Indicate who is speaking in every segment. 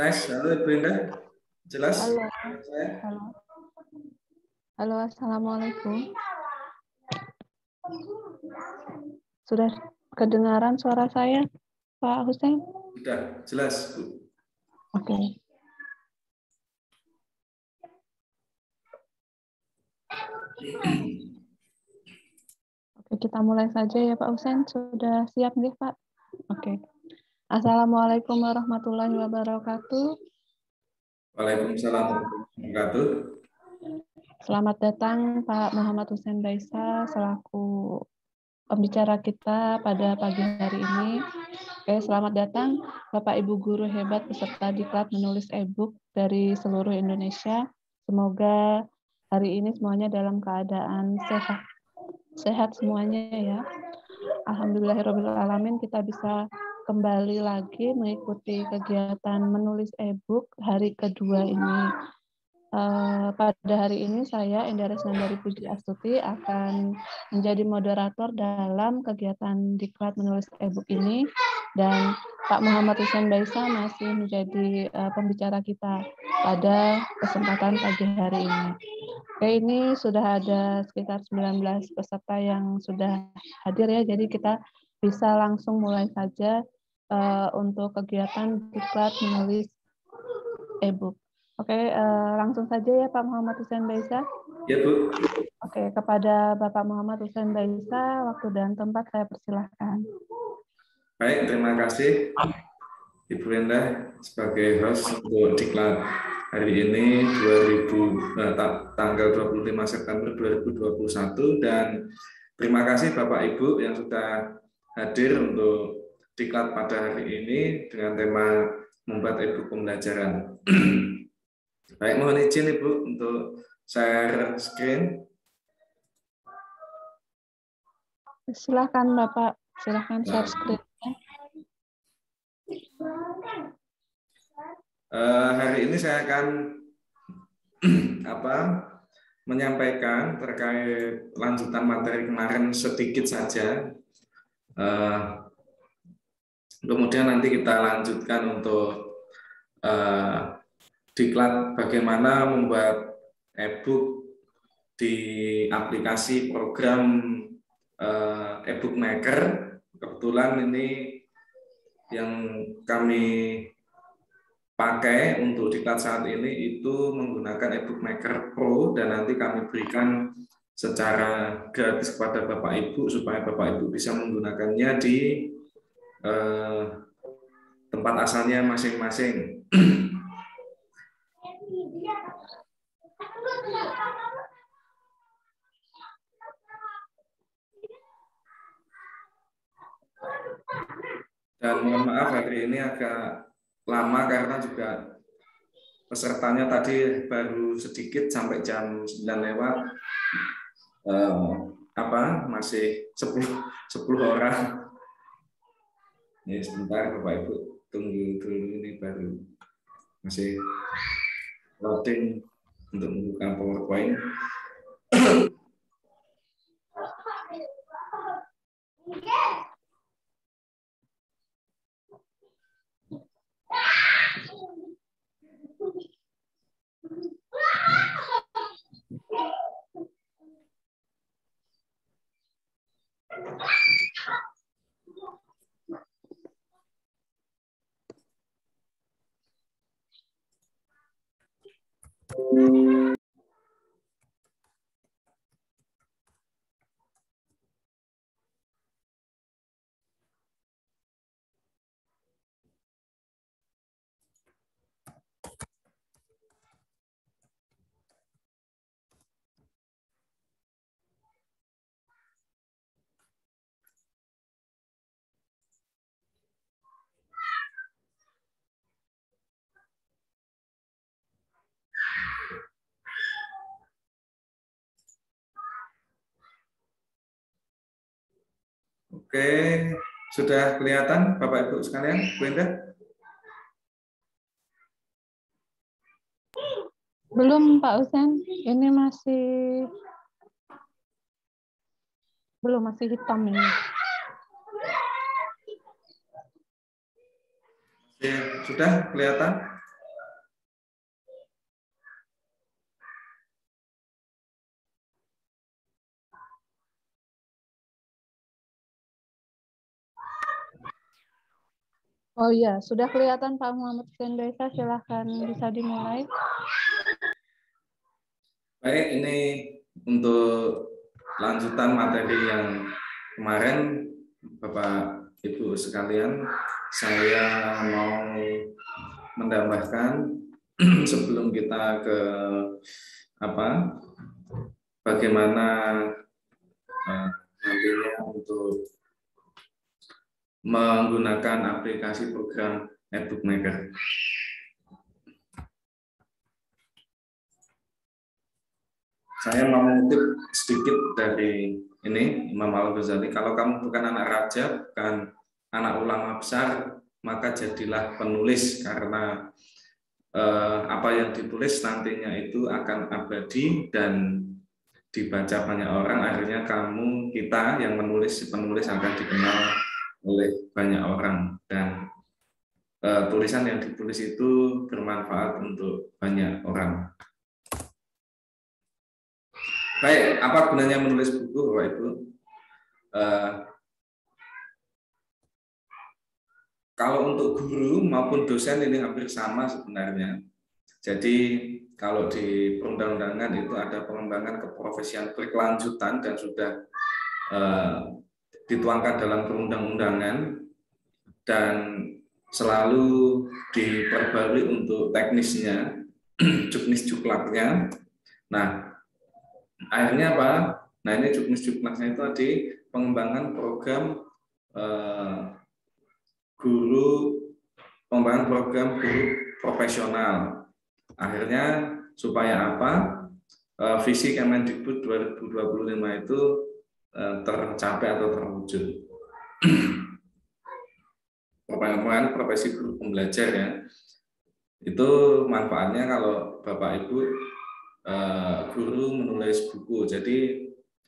Speaker 1: Tes, halo Ibu Indah, jelas?
Speaker 2: Halo, halo, halo, assalamualaikum. Sudah kedengaran suara saya, Pak Hussein?
Speaker 1: Sudah, jelas, Bu.
Speaker 2: Oke. Oke, kita mulai saja ya Pak Hussein. Sudah siap nih Pak? Oke. Assalamualaikum warahmatullahi wabarakatuh.
Speaker 1: Waalaikumsalam warahmatullahi wabarakatuh.
Speaker 2: Selamat datang Pak Muhammad Hussein Baisa selaku pembicara kita pada pagi hari ini. Oke, selamat datang Bapak Ibu guru hebat peserta diklat menulis e-book dari seluruh Indonesia. Semoga hari ini semuanya dalam keadaan sehat semuanya ya. Alhamdulillahirrahmanirrahim, kita bisa kembali lagi mengikuti kegiatan menulis e-book hari kedua ini. Pada hari ini saya, Endah Resnandari Puji Astuti, akan menjadi moderator dalam kegiatan diklat menulis e-book ini, dan Pak Muhammad Hussein Baisa masih menjadi pembicara kita pada kesempatan pagi hari ini. Oke, ini sudah ada sekitar 19 peserta yang sudah hadir ya, jadi kita bisa langsung mulai saja untuk kegiatan diklat menulis e-book. Oke, langsung saja ya Pak Muhammad Hussein Baisa.
Speaker 1: Ya Bu.
Speaker 2: Oke, kepada Bapak Muhammad Hussein Baisa, waktu dan tempat saya persilahkan.
Speaker 1: Baik, terima kasih Ibu Endah sebagai host untuk diklat hari ini tanggal 25 September 2021, dan terima kasih Bapak Ibu yang sudah hadir untuk diklat pada hari ini dengan tema membuat e-book pembelajaran. Baik, mohon izin Ibu untuk share screen.
Speaker 2: Silakan Bapak, silakan share screen.
Speaker 1: Hari ini saya akan menyampaikan terkait lanjutan materi kemarin sedikit saja. Kemudian nanti kita lanjutkan untuk diklat bagaimana membuat e-book di aplikasi program e-book maker. Kebetulan ini yang kami pakai untuk diklat saat ini itu menggunakan e-book maker Pro, dan nanti kami berikan secara gratis kepada Bapak Ibu supaya Bapak Ibu bisa menggunakannya di tempat asalnya masing-masing. Dan mohon maaf hari ini agak lama karena juga pesertanya tadi baru sedikit sampai jam 9 lewat. Masih 10 orang. Ini sebentar Bapak Ibu tunggu dulu, ini baru masih loading untuk membuka PowerPoint. Oke, sudah kelihatan Bapak Ibu sekalian, Bu Indah?
Speaker 2: Belum Pak Husen, ini masih hitam ini.
Speaker 1: Sudah kelihatan?
Speaker 2: Oh iya, sudah kelihatan Pak Muhammad Sendesa, silahkan bisa dimulai.
Speaker 1: Baik, ini untuk lanjutan materi yang kemarin, Bapak Ibu sekalian, saya mau menambahkan sebelum kita ke bagaimana nantinya untuk menggunakan aplikasi program e-book maker. Saya mau mengutip sedikit dari ini Imam Al-Ghazali. Kalau kamu bukan anak raja, bukan anak ulama besar, maka jadilah penulis, karena apa yang ditulis nantinya itu akan abadi dan dibaca banyak orang. Akhirnya kita yang penulis akan dikenal oleh banyak orang, dan tulisan yang ditulis itu bermanfaat untuk banyak orang. Baik, apa gunanya menulis buku, Bapak Ibu? Kalau untuk guru maupun dosen ini hampir sama sebenarnya. Jadi kalau di perundang-undangan itu ada pengembangan keprofesian berkelanjutan dan sudah dituangkan dalam perundang-undangan dan selalu diperbarui untuk teknisnya, juknis juklaknya. Nah, akhirnya apa? Nah, ini juknis juklaknya itu tadi pengembangan program pengembangan program guru profesional. Akhirnya supaya apa? Visi Kemendikbud 2025 itu tercapai atau terwujud. Pengembangan profesi guru pembelajar ya. Itu manfaatnya kalau Bapak Ibu guru menulis buku. Jadi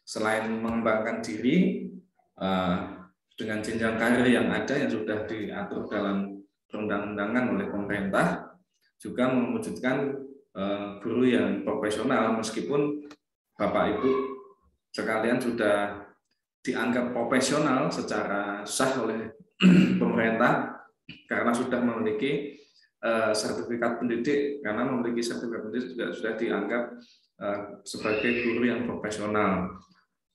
Speaker 1: selain mengembangkan diri dengan jenjang karir yang ada yang sudah diatur dalam perundang-undangan oleh pemerintah, juga mewujudkan guru yang profesional, meskipun Bapak Ibu sekalian sudah dianggap profesional secara sah oleh pemerintah karena sudah memiliki sertifikat pendidik, karena memiliki sertifikat pendidik juga sudah dianggap sebagai guru yang profesional.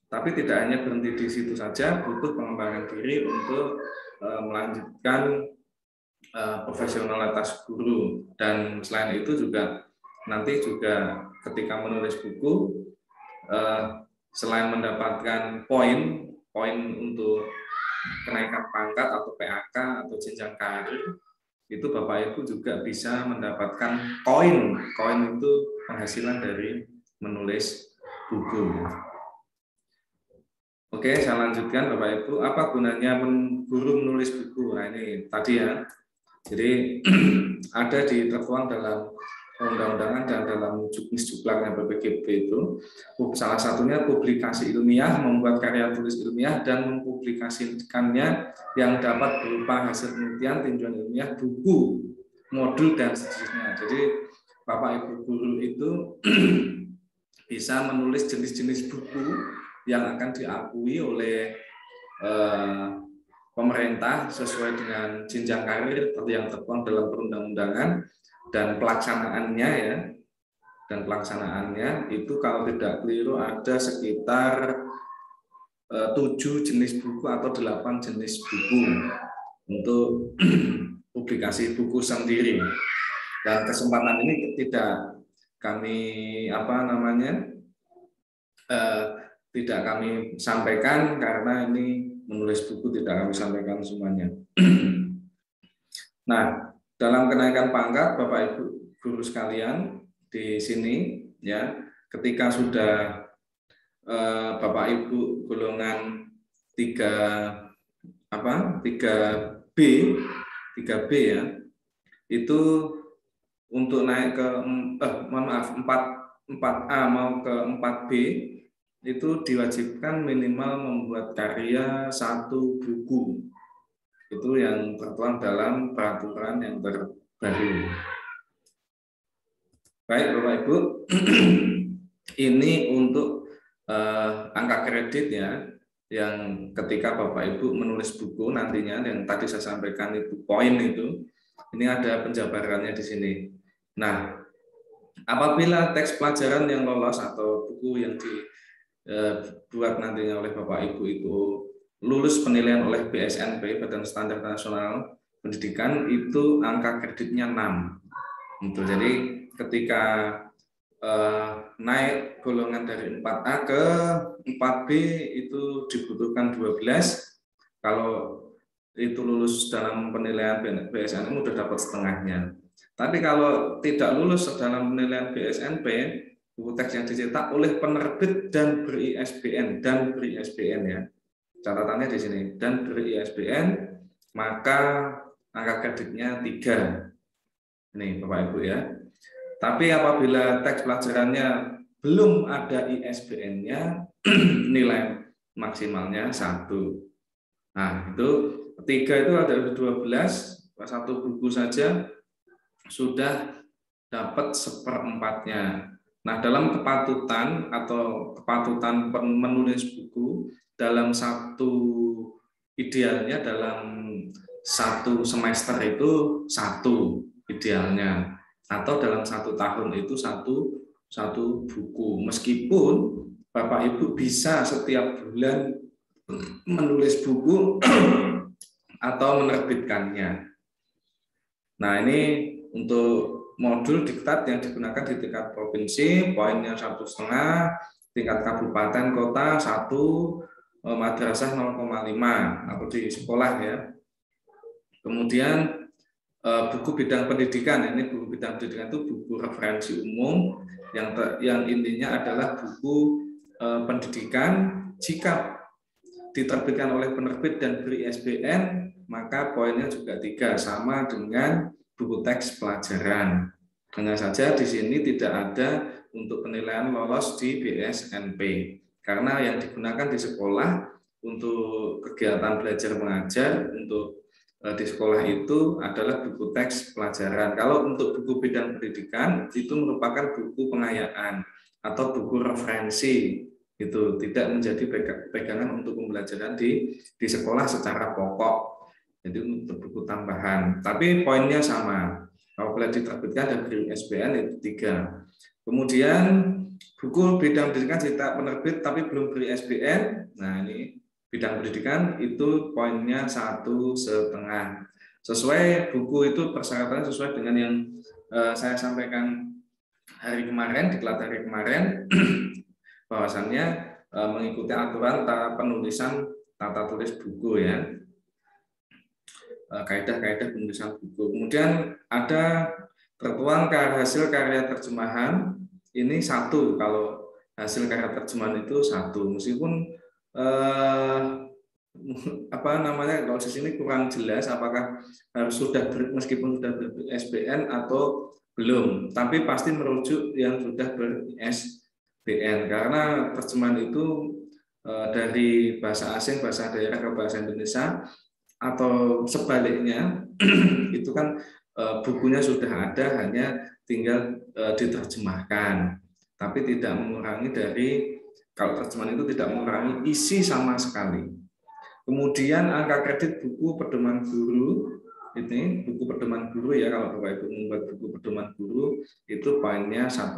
Speaker 1: Tapi tidak hanya berhenti di situ saja, butuh pengembangan diri untuk melanjutkan profesionalitas guru. Dan selain itu juga nanti juga ketika menulis buku, selain mendapatkan poin untuk kenaikan pangkat atau PAK atau jenjang karir, itu Bapak Ibu juga bisa mendapatkan koin. Koin itu penghasilan dari menulis buku. Oke, saya lanjutkan Bapak Ibu. Apa gunanya guru menulis buku? Nah ini tadi ya. Jadi ada tertuang dalam undang-undangan dan dalam juknis juklaknya BPKB itu, salah satunya publikasi ilmiah, membuat karya tulis ilmiah dan mempublikasikannya yang dapat berupa hasil penelitian, tinjauan ilmiah, buku, modul dan seterusnya. Jadi Bapak Ibu guru itu bisa menulis jenis-jenis buku yang akan diakui oleh pemerintah sesuai dengan jenjang karir yang tertuang dalam perundang-undangan. Dan pelaksanaannya itu kalau tidak keliru ada sekitar 7 jenis buku atau 8 jenis buku untuk publikasi buku sendiri. Dan kesempatan ini tidak kami tidak kami sampaikan karena ini menulis buku tidak kami sampaikan semuanya. Nah, dalam kenaikan pangkat, Bapak Ibu guru sekalian di sini, ya, ketika sudah Bapak Ibu golongan 3B ya, itu untuk naik ke 4A mau ke 4B itu diwajibkan minimal membuat karya 1 buku. Itu yang tertuang dalam peraturan yang terbaru. Baik Bapak Ibu, ini untuk angka kredit ya, yang ketika Bapak Ibu menulis buku nantinya, yang tadi saya sampaikan itu poin itu, ini ada penjabarannya di sini. Nah, apabila teks pelajaran yang lolos atau buku yang dibuat nantinya oleh Bapak Ibu itu lulus penilaian oleh BSNP, Badan Standar Nasional Pendidikan, itu angka kreditnya 6. Gitu. Jadi ketika naik golongan dari 4A ke 4B itu dibutuhkan 12. Kalau itu lulus dalam penilaian BSNP sudah dapat setengahnya. Tapi kalau tidak lulus dalam penilaian BSNP, buku teks yang dicetak oleh penerbit dan ber-ISBN ya. Catatannya di sini, dan ber-ISBN, maka angka kreditnya 3. Ini Bapak Ibu ya. Tapi apabila teks pelajarannya belum ada ISBN-nya, nilai maksimalnya 1. Nah, itu 3 itu ada 12, 1 buku saja sudah dapat 1/4-nya. Nah, dalam kepatutan atau kepatutan menulis buku, dalam idealnya dalam 1 semester itu 1 idealnya, atau dalam 1 tahun itu satu buku. Meskipun Bapak Ibu bisa setiap bulan menulis buku atau menerbitkannya. Nah, ini untuk modul diktat yang digunakan di tingkat provinsi, poinnya 1,5, tingkat kabupaten kota 1, madrasah 0,5 atau di sekolah ya. Kemudian buku bidang pendidikan, ini buku bidang pendidikan itu buku referensi umum yang intinya adalah buku pendidikan. Jika diterbitkan oleh penerbit dan beri ISBN, maka poinnya juga 3, sama dengan buku teks pelajaran. Hanya saja di sini tidak ada untuk penilaian lolos di BSNP. Karena yang digunakan di sekolah untuk kegiatan belajar mengajar untuk di sekolah itu adalah buku teks pelajaran. Kalau untuk buku bidang pendidikan itu merupakan buku pengayaan atau buku referensi, itu tidak menjadi pegangan untuk pembelajaran di sekolah secara pokok. Jadi untuk buku tambahan. Tapi poinnya sama. Apabila diterbitkan dan beri ISBN itu 3. Kemudian buku bidang pendidikan cetak penerbit tapi belum beri ISBN. Nah ini bidang pendidikan itu poinnya 1,5. Sesuai buku itu persyaratan sesuai dengan yang saya sampaikan hari kemarin, diklat hari kemarin, bahwasannya mengikuti aturan penulisan tata tulis buku ya, kaidah-kaidah penulisan buku. Kemudian ada tertuang hasil karya terjemahan ini 1, kalau hasil karya terjemahan itu 1, meskipun kalau di sini kurang jelas apakah harus meskipun sudah ber-ISBN atau belum, tapi pasti merujuk yang sudah ber-ISBN karena terjemahan itu dari bahasa asing, bahasa daerah ke bahasa Indonesia atau sebaliknya itu kan bukunya sudah ada, hanya tinggal diterjemahkan, tapi tidak mengurangi kalau terjemahan itu tidak mengurangi isi sama sekali. Kemudian angka kredit buku pedoman guru, ini buku pedoman guru ya, kalau Bapak Ibu membuat buku pedoman guru itu poinnya 1,5.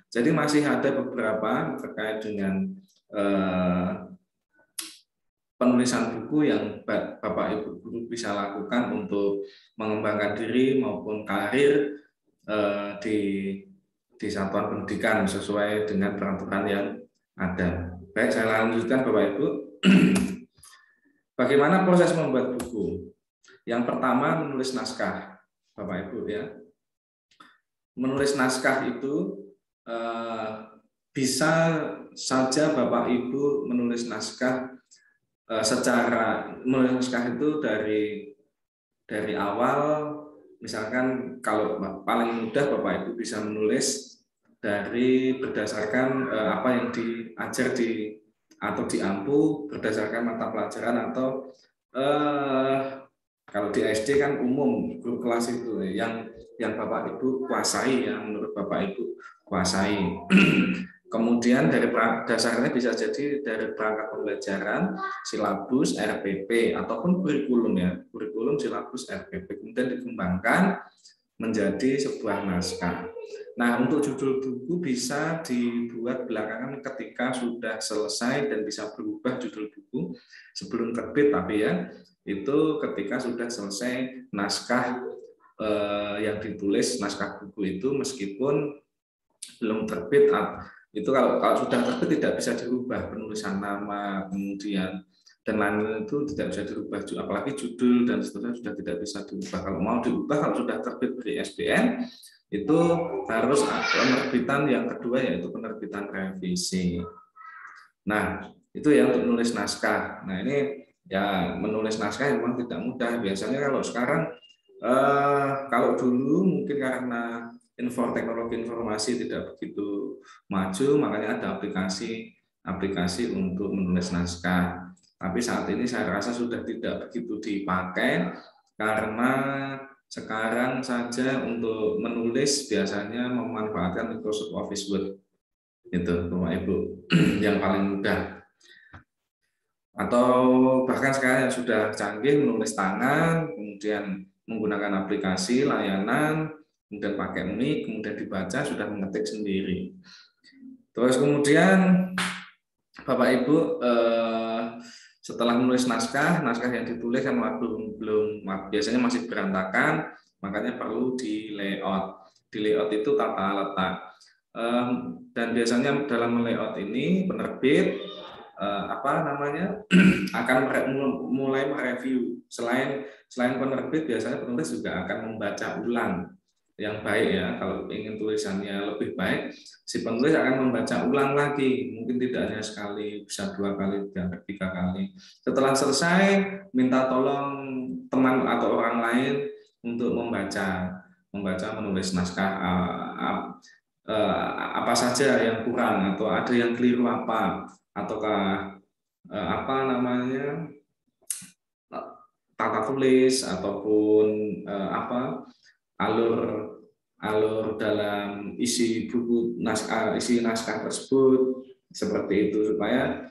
Speaker 1: Jadi masih ada beberapa terkait dengan penulisan buku yang Bapak Ibu guru bisa lakukan untuk mengembangkan diri maupun karir di satuan pendidikan sesuai dengan peraturan yang ada. Baik, saya lanjutkan Bapak Ibu. Bagaimana proses membuat buku? Yang pertama, menulis naskah, Bapak Ibu ya. Menulis naskah itu bisa saja Bapak Ibu menulis naskah menulis naskah itu dari awal. Misalkan kalau paling mudah Bapak Ibu bisa menulis berdasarkan apa yang diajar atau diampu berdasarkan mata pelajaran, atau kalau di SD kan umum guru kelas itu yang Bapak Ibu kuasai, yang menurut Bapak Ibu kuasai. Kemudian dari dasarnya bisa jadi dari perangkat pembelajaran, silabus, RPP, ataupun kurikulum ya, kurikulum, silabus, RPP, kemudian dikembangkan menjadi sebuah naskah. Nah, untuk judul buku bisa dibuat belakangan ketika sudah selesai dan bisa berubah judul buku sebelum terbit, tapi ya itu ketika sudah selesai naskah yang ditulis, naskah buku itu meskipun belum terbit. Itu kalau sudah terbit tidak bisa dirubah, penulisan nama kemudian dan lain-lain itu tidak bisa dirubah, apalagi judul dan seterusnya sudah tidak bisa dirubah. Kalau mau diubah, kalau sudah terbit dari ISBN itu harus penerbitan yang kedua, yaitu penerbitan revisi. Nah itu ya untuk menulis naskah. Nah ini ya menulis naskah memang tidak mudah. Biasanya kalau sekarang kalau dulu mungkin karena teknologi informasi tidak begitu maju, makanya ada aplikasi untuk menulis naskah. Tapi saat ini saya rasa sudah tidak begitu dipakai karena sekarang saja untuk menulis biasanya memanfaatkan Microsoft Office Word, itu Bapak Ibu yang paling mudah. Atau bahkan sekarang yang sudah canggih menulis tangan, kemudian menggunakan aplikasi layanan, kemudian pakai mic, kemudian dibaca, sudah mengetik sendiri. Terus kemudian Bapak Ibu setelah menulis naskah yang ditulis kan belum biasanya masih berantakan, makanya perlu di layout. Di layout itu tata letak. Dan biasanya dalam layout ini penerbit akan mulai mereview. Selain penerbit, biasanya penulis juga akan membaca ulang yang baik ya. Kalau ingin tulisannya lebih baik, si penulis akan membaca ulang lagi, mungkin tidak hanya sekali, bisa 2 kali, 3 kali. Setelah selesai, minta tolong teman atau orang lain untuk membaca menulis naskah apa saja yang kurang atau ada yang keliru apa, ataukah apa namanya tata tulis ataupun apa alur alur dalam isi buku naskah, isi naskah tersebut, seperti itu, supaya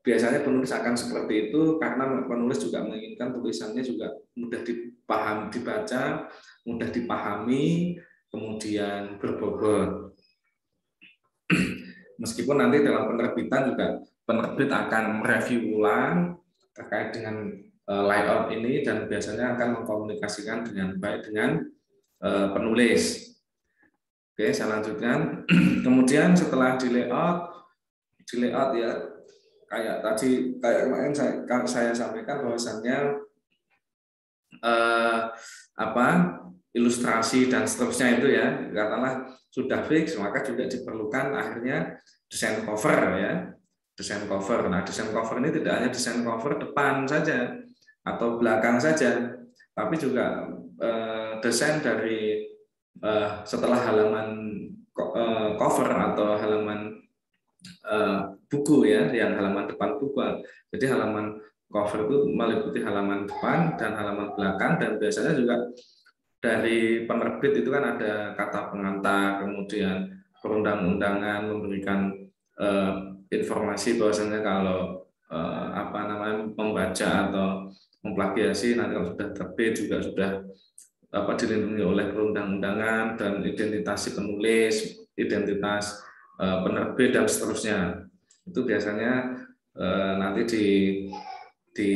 Speaker 1: biasanya penulis akan seperti itu karena penulis juga menginginkan tulisannya juga mudah dipahami, dibaca, mudah dipahami, kemudian berbobot. Meskipun nanti dalam penerbitan juga penerbit akan mereview ulang terkait dengan layout ini dan biasanya akan mengkomunikasikan dengan baik dengan penulis. Oke, saya lanjutkan. Kemudian setelah di layout ya, kayak tadi, kayak kemarin saya sampaikan bahwasannya apa ilustrasi dan seterusnya itu ya, katakanlah sudah fix, maka juga diperlukan akhirnya desain cover ya, desain cover. Nah, desain cover ini tidak hanya desain cover depan saja atau belakang saja, tapi juga desain dari setelah halaman cover atau halaman buku ya, yang halaman depan buku. Jadi halaman cover itu meliputi halaman depan dan halaman belakang, dan biasanya juga dari penerbit itu kan ada kata pengantar, kemudian perundang-undangan memberikan informasi bahwasanya kalau apa namanya membaca atau memplagiasi nanti kalau sudah terbit juga sudah dilindungi oleh perundang-undangan dan identitas penulis, identitas penerbit dan seterusnya. Itu biasanya nanti di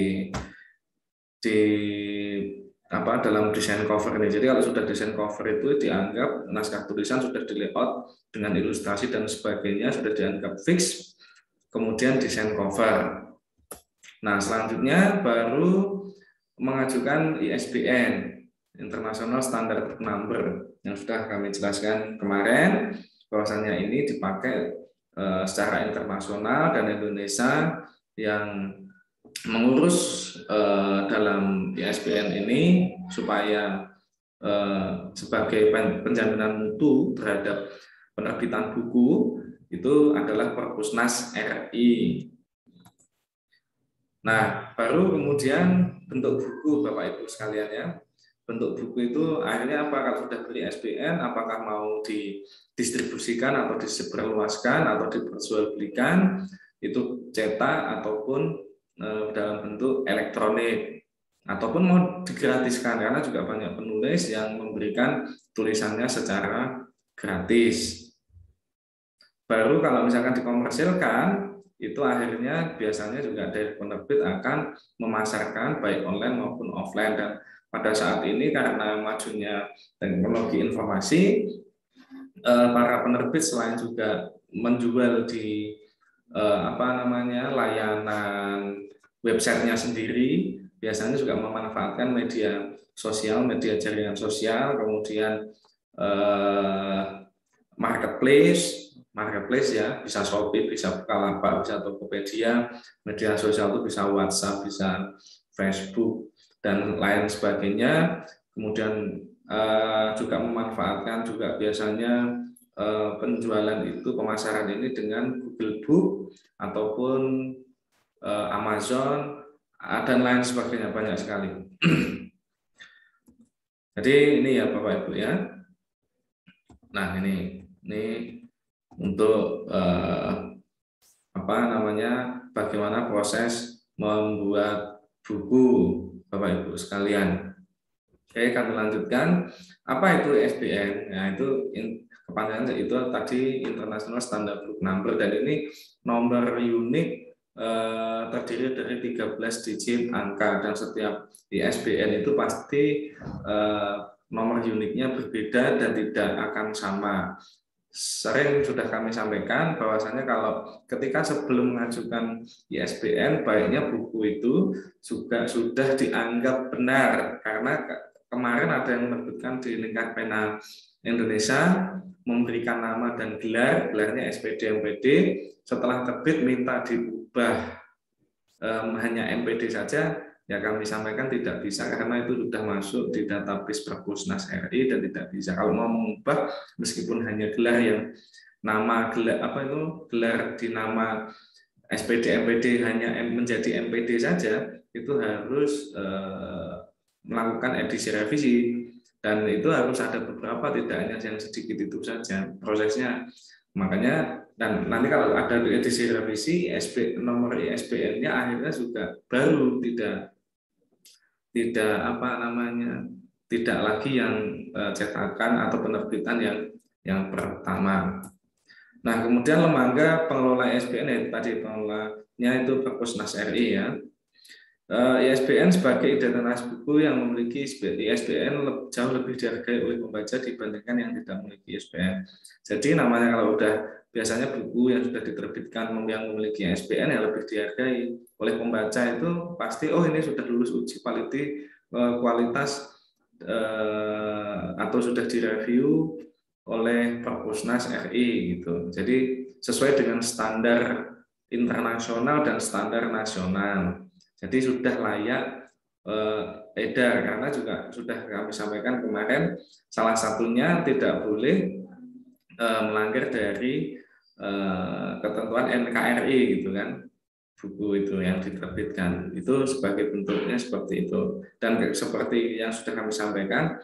Speaker 1: dalam desain cover ini. Jadi kalau sudah desain cover itu dianggap naskah tulisan sudah di layout dengan ilustrasi dan sebagainya, sudah dianggap fix. Kemudian desain cover. Nah, selanjutnya baru mengajukan ISBN, International Standard Book Number, yang sudah kami jelaskan kemarin bahwasannya ini dipakai secara internasional dan Indonesia yang mengurus dalam ISBN ini supaya sebagai penjaminan mutu terhadap penerbitan buku itu adalah Perpusnas RI. Nah, baru kemudian bentuk buku, Bapak Ibu sekalian ya. Bentuk buku itu akhirnya apa? Kalau sudah beli ISBN, apakah mau didistribusikan atau disebarluaskan atau diperjualbelikan, itu cetak ataupun dalam bentuk elektronik, ataupun mau digratiskan, karena juga banyak penulis yang memberikan tulisannya secara gratis. Baru kalau misalkan dikomersilkan, itu akhirnya biasanya juga dari penerbit akan memasarkan baik online maupun offline. Dan pada saat ini karena majunya teknologi informasi, para penerbit selain juga menjual di layanan websitenya sendiri, biasanya juga memanfaatkan media sosial, media jaringan sosial, kemudian marketplace ya, bisa Shopee, bisa Bukalapak, bisa Tokopedia, media sosial itu bisa WhatsApp, bisa Facebook dan lain sebagainya. Kemudian juga memanfaatkan juga biasanya penjualan itu, pemasaran ini dengan Google Book ataupun Amazon dan lain sebagainya, banyak sekali. Jadi ini ya Bapak Ibu ya. Nah, ini untuk bagaimana proses membuat buku Bapak Ibu sekalian. Oke, kami lanjutkan. Apa itu ISBN? Nah, itu kepanjangannya itu tadi International Standard Book Number, dan ini nomor unik terdiri dari 13 digit angka, dan setiap ISBN itu pasti nomor uniknya berbeda dan tidak akan sama. Sering sudah kami sampaikan bahwasanya kalau ketika sebelum mengajukan ISBN, baiknya buku itu juga sudah dianggap benar, karena kemarin ada yang menerbitkan di Lingkar Pena Indonesia memberikan nama dan gelarnya SPD MPD, setelah terbit minta diubah hanya MPD saja, ya kami sampaikan tidak bisa karena itu sudah masuk di database Perpusnas RI dan tidak bisa. Kalau mau mengubah meskipun hanya gelar yang nama gelar gelar di nama SPD MPD hanya menjadi MPD saja, itu harus melakukan edisi revisi, dan itu harus ada beberapa, tidak hanya yang sedikit itu saja prosesnya. Makanya dan nanti kalau ada edisi revisi nomor ISBN-nya akhirnya juga baru, tidak tidak lagi yang cetakan atau penerbitan yang pertama. Nah, kemudian lembaga pengelola ISBN tadi pengelolanya itu Perpusnas RI ya. ISBN sebagai identitas buku yang memiliki ISBN jauh lebih dihargai oleh pembaca dibandingkan yang tidak memiliki ISBN. Jadi namanya kalau udah biasanya buku yang sudah diterbitkan yang memiliki ISBN yang lebih dihargai oleh pembaca itu pasti ini sudah lulus uji kualitas atau sudah direview oleh Perpusnas RI gitu. Jadi sesuai dengan standar internasional dan standar nasional. Jadi sudah layak edar, karena juga sudah kami sampaikan kemarin salah satunya tidak boleh melanggar dari ketentuan NKRI gitu kan, buku itu yang diterbitkan itu sebagai bentuknya seperti itu. Dan seperti yang sudah kami sampaikan,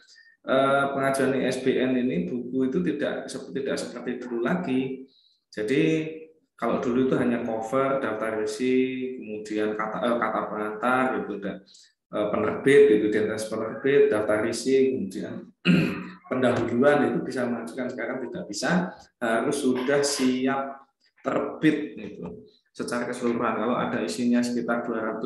Speaker 1: pengajuan ISBN ini buku itu tidak seperti dulu lagi. Jadi kalau dulu itu hanya cover, daftar isi, kemudian kata pengantar, gitu, penerbit, identitas penerbit, daftar isi, kemudian pendahuluan itu bisa mengajukan. Sekarang tidak bisa, harus sudah siap terbit gitu. Secara keseluruhan kalau ada isinya sekitar 200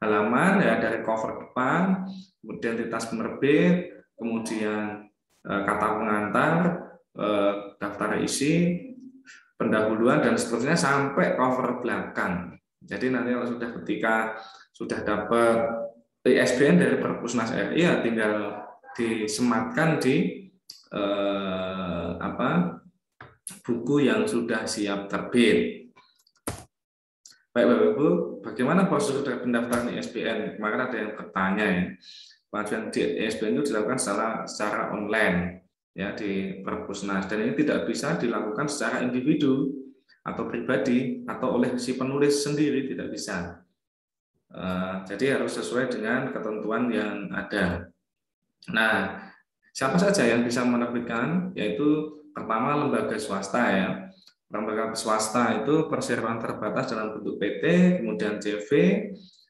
Speaker 1: halaman ya, dari cover depan, kemudian identitas penerbit, kemudian kata pengantar, daftar isi, pendahuluan dan seterusnya sampai cover belakang. Jadi nanti kalau ketika sudah dapat ISBN dari Perpusnas RI ya tinggal disematkan di buku yang sudah siap terbit. Baik Bapak Ibu, bagaimana proses pendaftaran ISBN? Kemarin ada yang bertanya ya. Pengajuan ISBN itu dilakukan secara online ya di Perpusnas, dan ini tidak bisa dilakukan secara individu atau pribadi atau oleh si penulis sendiri, tidak bisa. Jadi harus sesuai dengan ketentuan yang ada. Nah, siapa saja yang bisa menerbitkan? Yaitu pertama lembaga swasta ya. Lembaga swasta itu perseroan terbatas dalam bentuk PT, kemudian CV,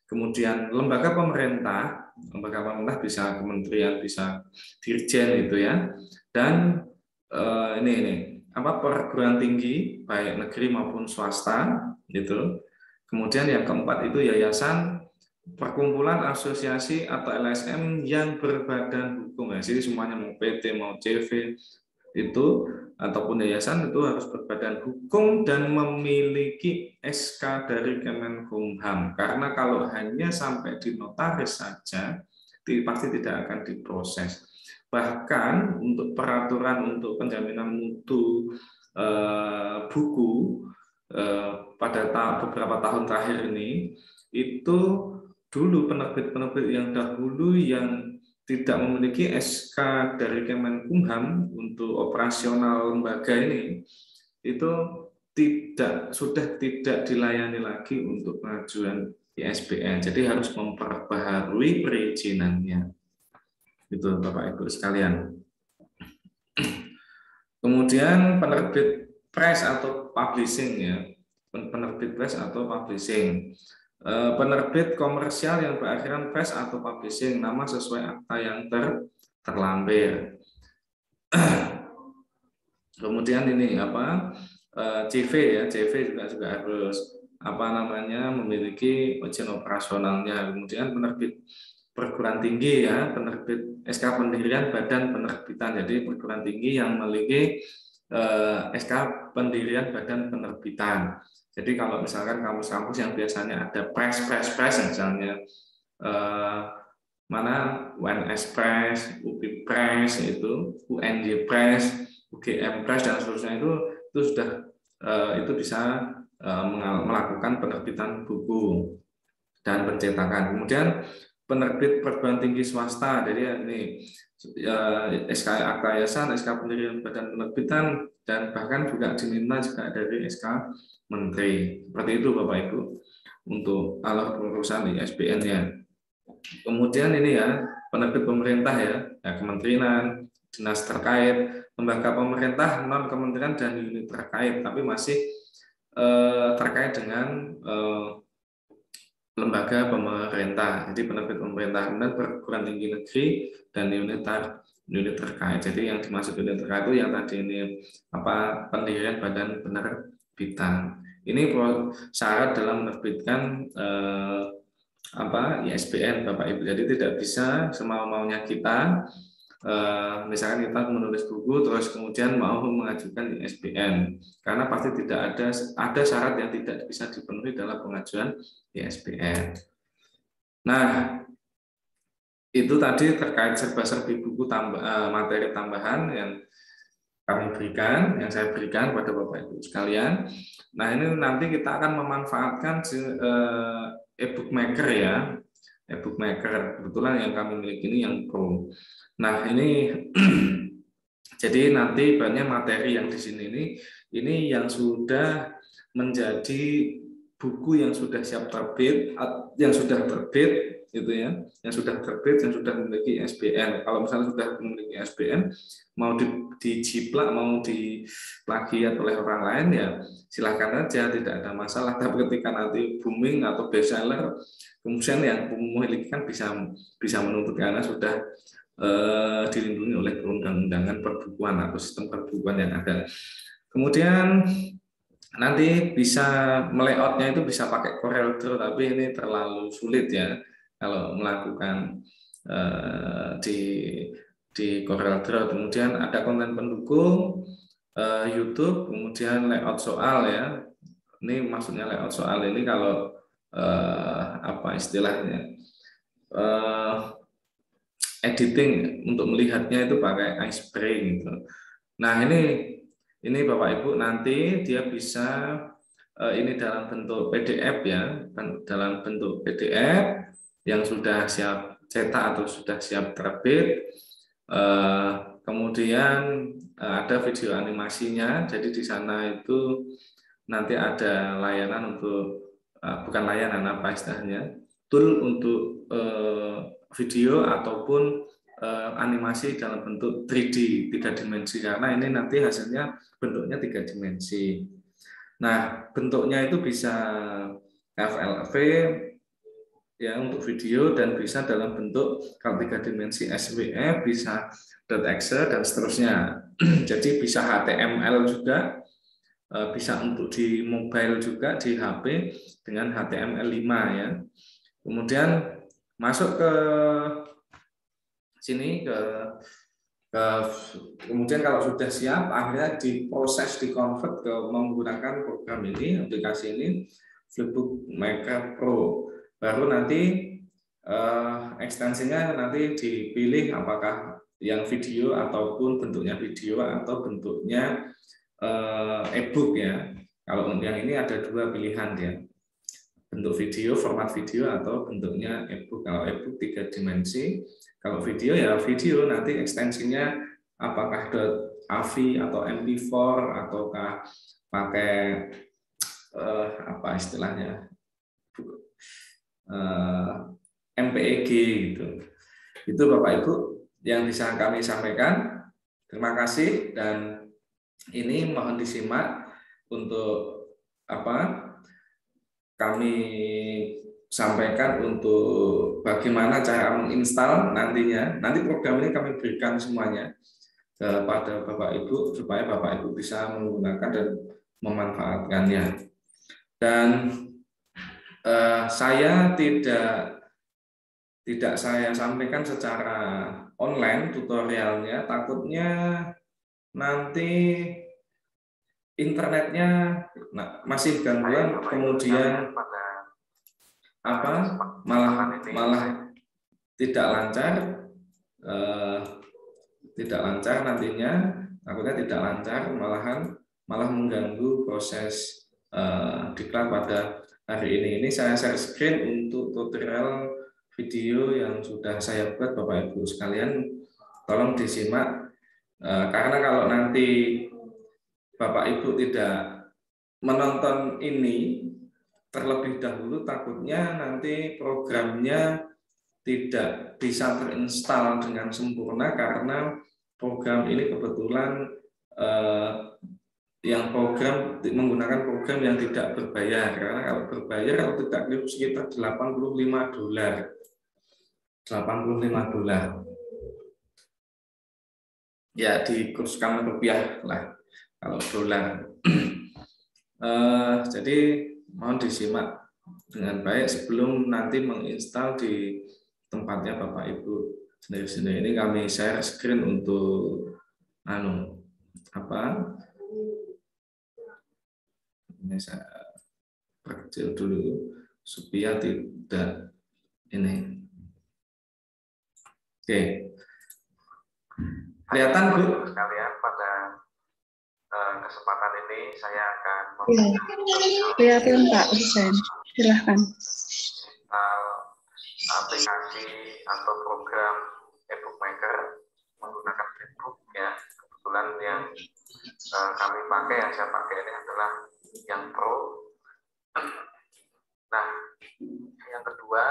Speaker 1: kemudian lembaga pemerintah bisa kementerian, bisa dirjen itu ya. Dan perguruan tinggi baik negeri maupun swasta gitu. Kemudian yang keempat itu yayasan, perkumpulan, asosiasi atau LSM yang berbadan hukum. Jadi semuanya mau PT mau CV itu ataupun yayasan itu harus berbadan hukum dan memiliki SK dari Kemenkumham. Karena kalau hanya sampai di notaris saja pasti tidak akan diproses. Bahkan untuk peraturan untuk penjaminan mutu buku pada beberapa tahun terakhir ini, itu dulu penerbit-penerbit yang dahulu yang tidak memiliki SK dari Kemenkumham untuk operasional lembaga ini, itu sudah tidak dilayani lagi untuk pengajuan ISBN. Jadi harus memperbaharui perizinannya. Itu Bapak Ibu sekalian. Kemudian penerbit press atau publishing ya. Penerbit press atau publishing. Penerbit komersial yang berakhiran press atau publishing, nama sesuai akta yang terlampir. Kemudian ini CV ya, CV juga harus memiliki izin operasionalnya. Kemudian penerbit perguruan tinggi ya, penerbit SK pendirian badan penerbitan. Jadi perguruan tinggi yang memiliki SK pendirian badan penerbitan. Jadi kalau misalkan kampus-kampus yang biasanya ada press misalnya UNS Press, UPI Press itu, UNJ Press, UGM Press dan seterusnya itu sudah itu bisa melakukan penerbitan buku. dan pencetakan. Kemudian penerbit perguruan tinggi swasta, jadi ini SK Akta Yayasan, SK Pendirian Badan Penerbitan, dan bahkan juga diminta juga dari SK Menteri. Seperti itu Bapak Ibu untuk alur pengurusan ISBN-nya. Kemudian ini ya penerbit pemerintah ya kementerian, dinas terkait, lembaga pemerintah, non kementerian dan unit terkait, tapi masih terkait dengan lembaga pemerintah. Jadi penerbit pemerintah, kemudian perguruan tinggi negeri dan unit terkait. Jadi yang dimaksud unit terkait itu yang tadi ini pendirian badan penerbitan. Ini syarat dalam menerbitkan ISBN Bapak Ibu. Jadi tidak bisa semau-maunya kita. Misalkan kita menulis buku terus kemudian mau mengajukan ISBN, karena pasti tidak ada syarat yang tidak bisa dipenuhi dalam pengajuan ISBN. Nah, itu tadi terkait serba-serbi buku materi tambahan yang kami berikan, yang saya berikan kepada Bapak Ibu sekalian. Nah, ini nanti kita akan memanfaatkan e-book maker ya. E-book maker kebetulan yang kami miliki ini yang Pro. Nah, ini jadi nanti banyak materi yang di sini ini yang sudah menjadi buku yang sudah siap terbit, yang sudah terbit gitu ya, yang sudah terbit, yang sudah memiliki ISBN. Kalau misalnya sudah memiliki ISBN, mau dijiplak, mau diplagiat oleh orang lain ya silakan aja, tidak ada masalah. Tapi ketika nanti booming atau bestseller, kemudian yang memiliki kan bisa menuntut karena sudah dilindungi oleh perundang-undangan perbukuan atau sistem perbukuan yang ada. Kemudian nanti bisa melayoutnya itu bisa pakai Corel Draw, tapi ini terlalu sulit ya kalau melakukan di Corel Draw. Kemudian ada konten pendukung YouTube, kemudian layout soal ya. Ini maksudnya layout soal ini kalau apa istilahnya editing untuk melihatnya itu pakai iSpring gitu. Nah ini Bapak Ibu nanti dia bisa ini dalam bentuk PDF ya, dalam bentuk PDF yang sudah siap cetak atau sudah siap terbit. Kemudian ada video animasinya, jadi di sana itu nanti ada layanan untuk bukan layanan apa istilahnya, tool untuk video ataupun animasi dalam bentuk 3D 3 dimensi, karena ini nanti hasilnya bentuknya 3 dimensi. Nah, bentuknya itu bisa FLV ya untuk video dan bisa dalam bentuk kalau 3 dimensi SVF, bisa .exe dan seterusnya. Jadi bisa HTML juga, bisa untuk di mobile juga, di HP dengan HTML5 ya. Kemudian masuk ke sini kemudian kalau sudah siap akhirnya diproses, dikonvert ke menggunakan program ini, aplikasi ini Flipbook Maker Pro. Baru nanti ekstensinya nanti dipilih apakah yang video ataupun bentuknya video atau bentuknya e-book ya. Kalau yang ini ada 2 pilihan ya, bentuk video, format video atau bentuknya e-book. Kalau e-book 3 dimensi, kalau video ya video nanti ekstensinya apakah .avi atau MP4 ataukah pakai apa istilahnya MPEG gitu. Itu Bapak Ibu yang bisa kami sampaikan. Terima kasih dan ini mohon disimak untuk apa kami sampaikan untuk bagaimana cara menginstal nantinya. Nanti program ini kami berikan semuanya kepada Bapak Ibu supaya Bapak Ibu bisa menggunakan dan memanfaatkannya. Dan saya tidak saya sampaikan secara online tutorialnya, takutnya nanti internetnya masih gangguan, kemudian malah tidak lancar, nantinya takutnya tidak lancar, malah mengganggu proses diklat pada hari ini saya share screen untuk tutorial video yang sudah saya buat Bapak Ibu sekalian, tolong disimak karena kalau nanti Bapak Ibu tidak menonton ini terlebih dahulu, takutnya nanti programnya tidak bisa terinstall dengan sempurna karena program ini kebetulan yang program menggunakan program yang tidak berbayar, karena kalau berbayar kalau tidak keliru sekitar $85. Ya dikurskan rupiah lah kalau dolar. Jadi mohon disimak dengan baik sebelum nanti menginstal di tempatnya Bapak Ibu sendiri-sendiri. Ini kami share screen untuk ini saya perkecil dulu supaya tidak ini. Oke. Kelihatan Bu sekalian, pada kesempatan ini saya akan
Speaker 2: kelihatan Pak Hussein. Silahkan.
Speaker 1: Aplikasi atau program e-book maker menggunakan e-book ya, kebetulan yang kami pakai, yang saya pakai ini adalah yang Pro. Nah, yang kedua,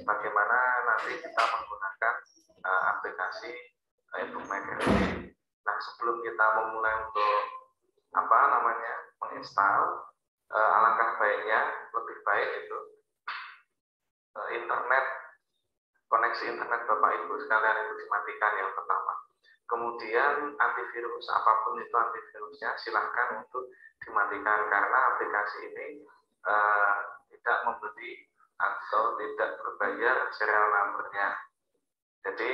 Speaker 1: bagaimana nanti kita menggunakan aplikasi e-book maker ini. Nah, sebelum kita memulai untuk menginstal, alangkah baiknya lebih baik itu internet, koneksi internet Bapak Ibu sekalian itu dimatikan yang pertama. Kemudian antivirus, apapun itu antivirusnya silahkan untuk dimatikan karena aplikasi ini tidak memberi atau tidak berbayar serial number-nya. Jadi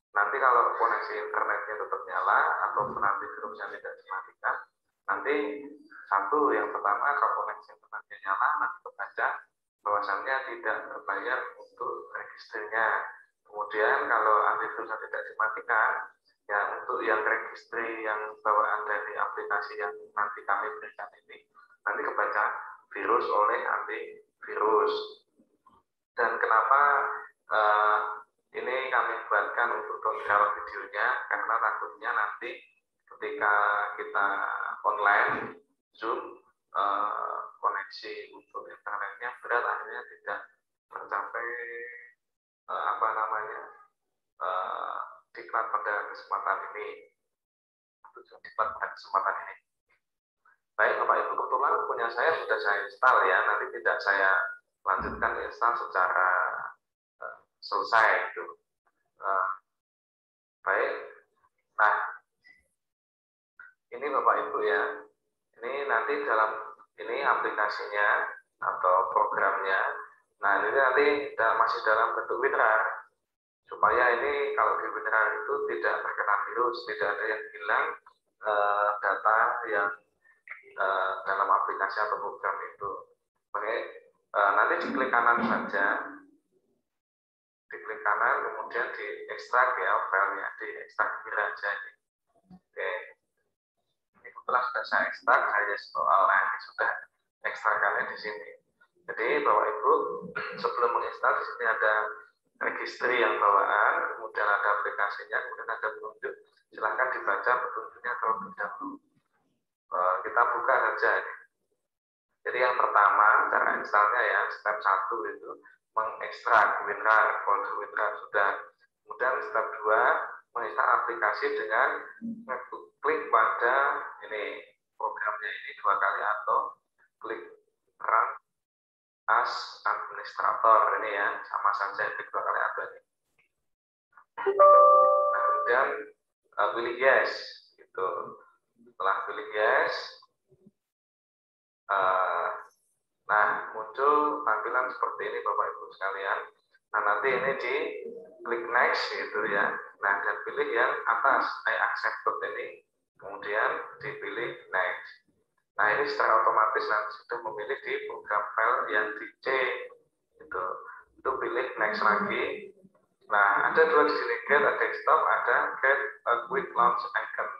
Speaker 1: nanti kalau koneksi internetnya tetap nyala ataupun antivirusnya tidak dimatikan, nanti satu yang pertama kalau koneksi internetnya nyala nanti kebaca bahwasannya tidak berbayar untuk registernya. Kemudian kalau antivirusnya tidak dimatikan, ya untuk yang registry yang bawaan dari aplikasi yang nanti kami berikan ini nanti kebaca virus oleh antivirus. Dan kenapa ini kami buatkan untuk tutorial videonya, karena takutnya nanti ketika kita online Zoom koneksi untuk internetnya berat, akhirnya tidak tercapai diklat pada kesempatan ini. Baik Bapak Ibu, kebetulan punya saya sudah saya install ya, nanti tidak saya lanjutkan install secara selesai itu. Baik, nah ini Bapak Ibu ya, ini nanti dalam ini aplikasinya atau programnya. Nah ini nanti masih dalam bentuk WinRAR, supaya ini kalau di WinRAR itu tidak terkena virus, tidak ada yang hilang data yang dalam aplikasi atau program itu. Oke, nanti diklik kanan saja, diklik kanan, kemudian diekstrak ya filenya, diekstrak aja ini. Oke, ini setelah sudah saya ekstrak, saya soal ini sudah ekstrakannya di sini. Jadi Bapak Ibu sebelum menginstal di sini ada registry yang bawaan, kemudian ada aplikasinya, kemudian ada petunjuk. Silahkan dibaca petunjuknya terlebih dahulu. Kita buka saja ini. Jadi yang pertama cara installnya ya step 1 itu mengekstrak WinRAR, folder WinRAR sudah. Kemudian step 2 menginstal aplikasi dengan klik pada ini programnya ini 2 kali atau klik run as administrator ini ya, sama saja klik 2 kali atau ini. Nah, kemudian pilih yes gitu. Setelah pilih yes, nah muncul tampilan seperti ini Bapak Ibu sekalian. Nah nanti ini di klik next gitu ya. Nah dan pilih yang atas I accept ini, kemudian dipilih next. Nah ini secara otomatis nanti sudah memilih di program file yang di C gitu. Itu pilih next lagi. Nah ada 2 di sini, get a desktop, ada get a quick launch icon.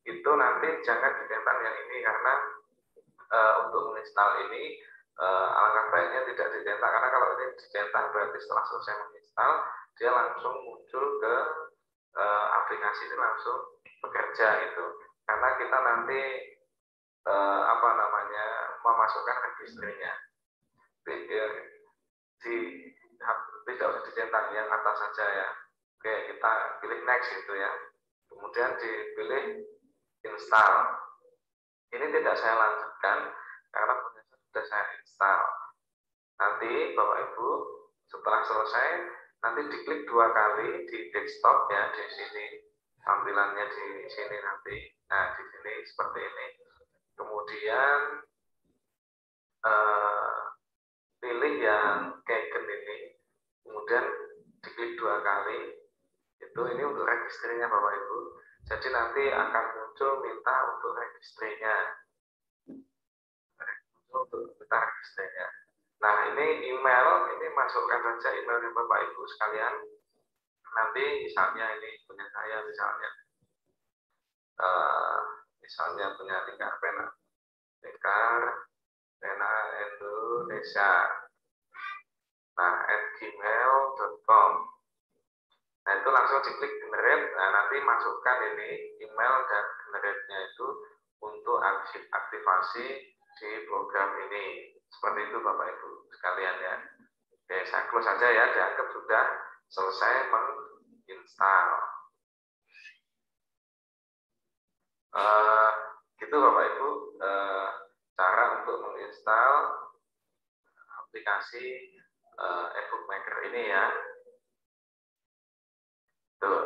Speaker 1: Itu nanti jangan ditekan yang ini karena untuk menginstal ini alangkah baiknya tidak dicetak, karena kalau ini dicetak berarti setelah selesai menginstal dia langsung muncul ke aplikasi ini langsung bekerja gitu, karena kita nanti memasukkan registernya tidak usah dicetak, yang atas saja ya. Oke, kita pilih next gitu ya, kemudian dipilih install. Ini tidak saya lanjutkan karena sudah saya install. Nanti Bapak Ibu setelah selesai nanti diklik 2 kali di desktop ya, di sini tampilannya di sini nanti. Nah, di sini seperti ini. Kemudian pilih yang Kaigen ini, kemudian diklik 2 kali. Ini untuk registernya Bapak Ibu. Jadi nanti akan muncul minta untuk registernya. Nah, ini email, ini masukkan saja emailnya Bapak Ibu sekalian. Nanti misalnya ini punya saya misalnya punya Lingkar Pena Indonesia. Nah, @gmail.com. Nah, itu langsung diklik generate. Nah, nanti masukkan ini email dan generate-nya itu untuk aktivasi di program ini. Seperti itu Bapak Ibu sekalian ya. Oke, saya close saja ya, dianggap sudah selesai menginstal. Gitu Bapak Ibu, cara untuk menginstal aplikasi e-book maker ini ya. Tuh.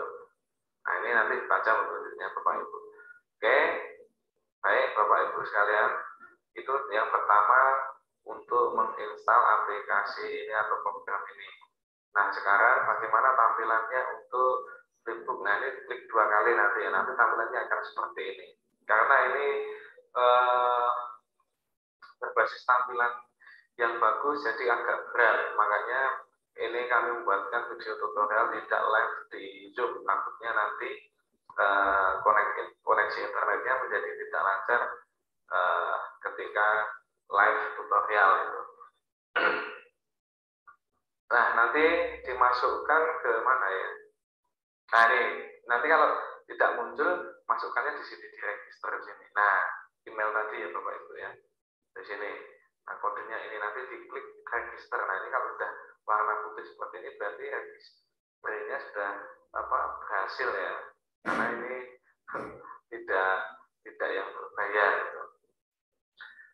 Speaker 1: Nah, ini nanti baca metodenya Bapak Ibu. Oke, baik Bapak Ibu sekalian, itu yang pertama untuk menginstal aplikasi ini atau program ini. Nah, sekarang bagaimana tampilannya untuk flipbook? Nah, ini klik 2 kali nanti ya, nanti tampilannya akan seperti ini. Karena ini berbasis tampilan yang bagus, jadi agak berat, makanya ini kami membuatkan video tutorial tidak live di Zoom, takutnya nanti koneksi internetnya menjadi tidak lancar ketika live tutorial itu. Nah, nanti dimasukkan ke mana ya? Nah, ini nanti kalau tidak muncul, masukkannya di sini, di register di sini. Nah, email tadi ya Bapak Ibu ya, di sini. Nah, kodenya ini nanti diklik register. Nah, ini kalau sudah warna putih seperti ini berarti registernya sudah berhasil ya, karena ini tidak yang berbayar.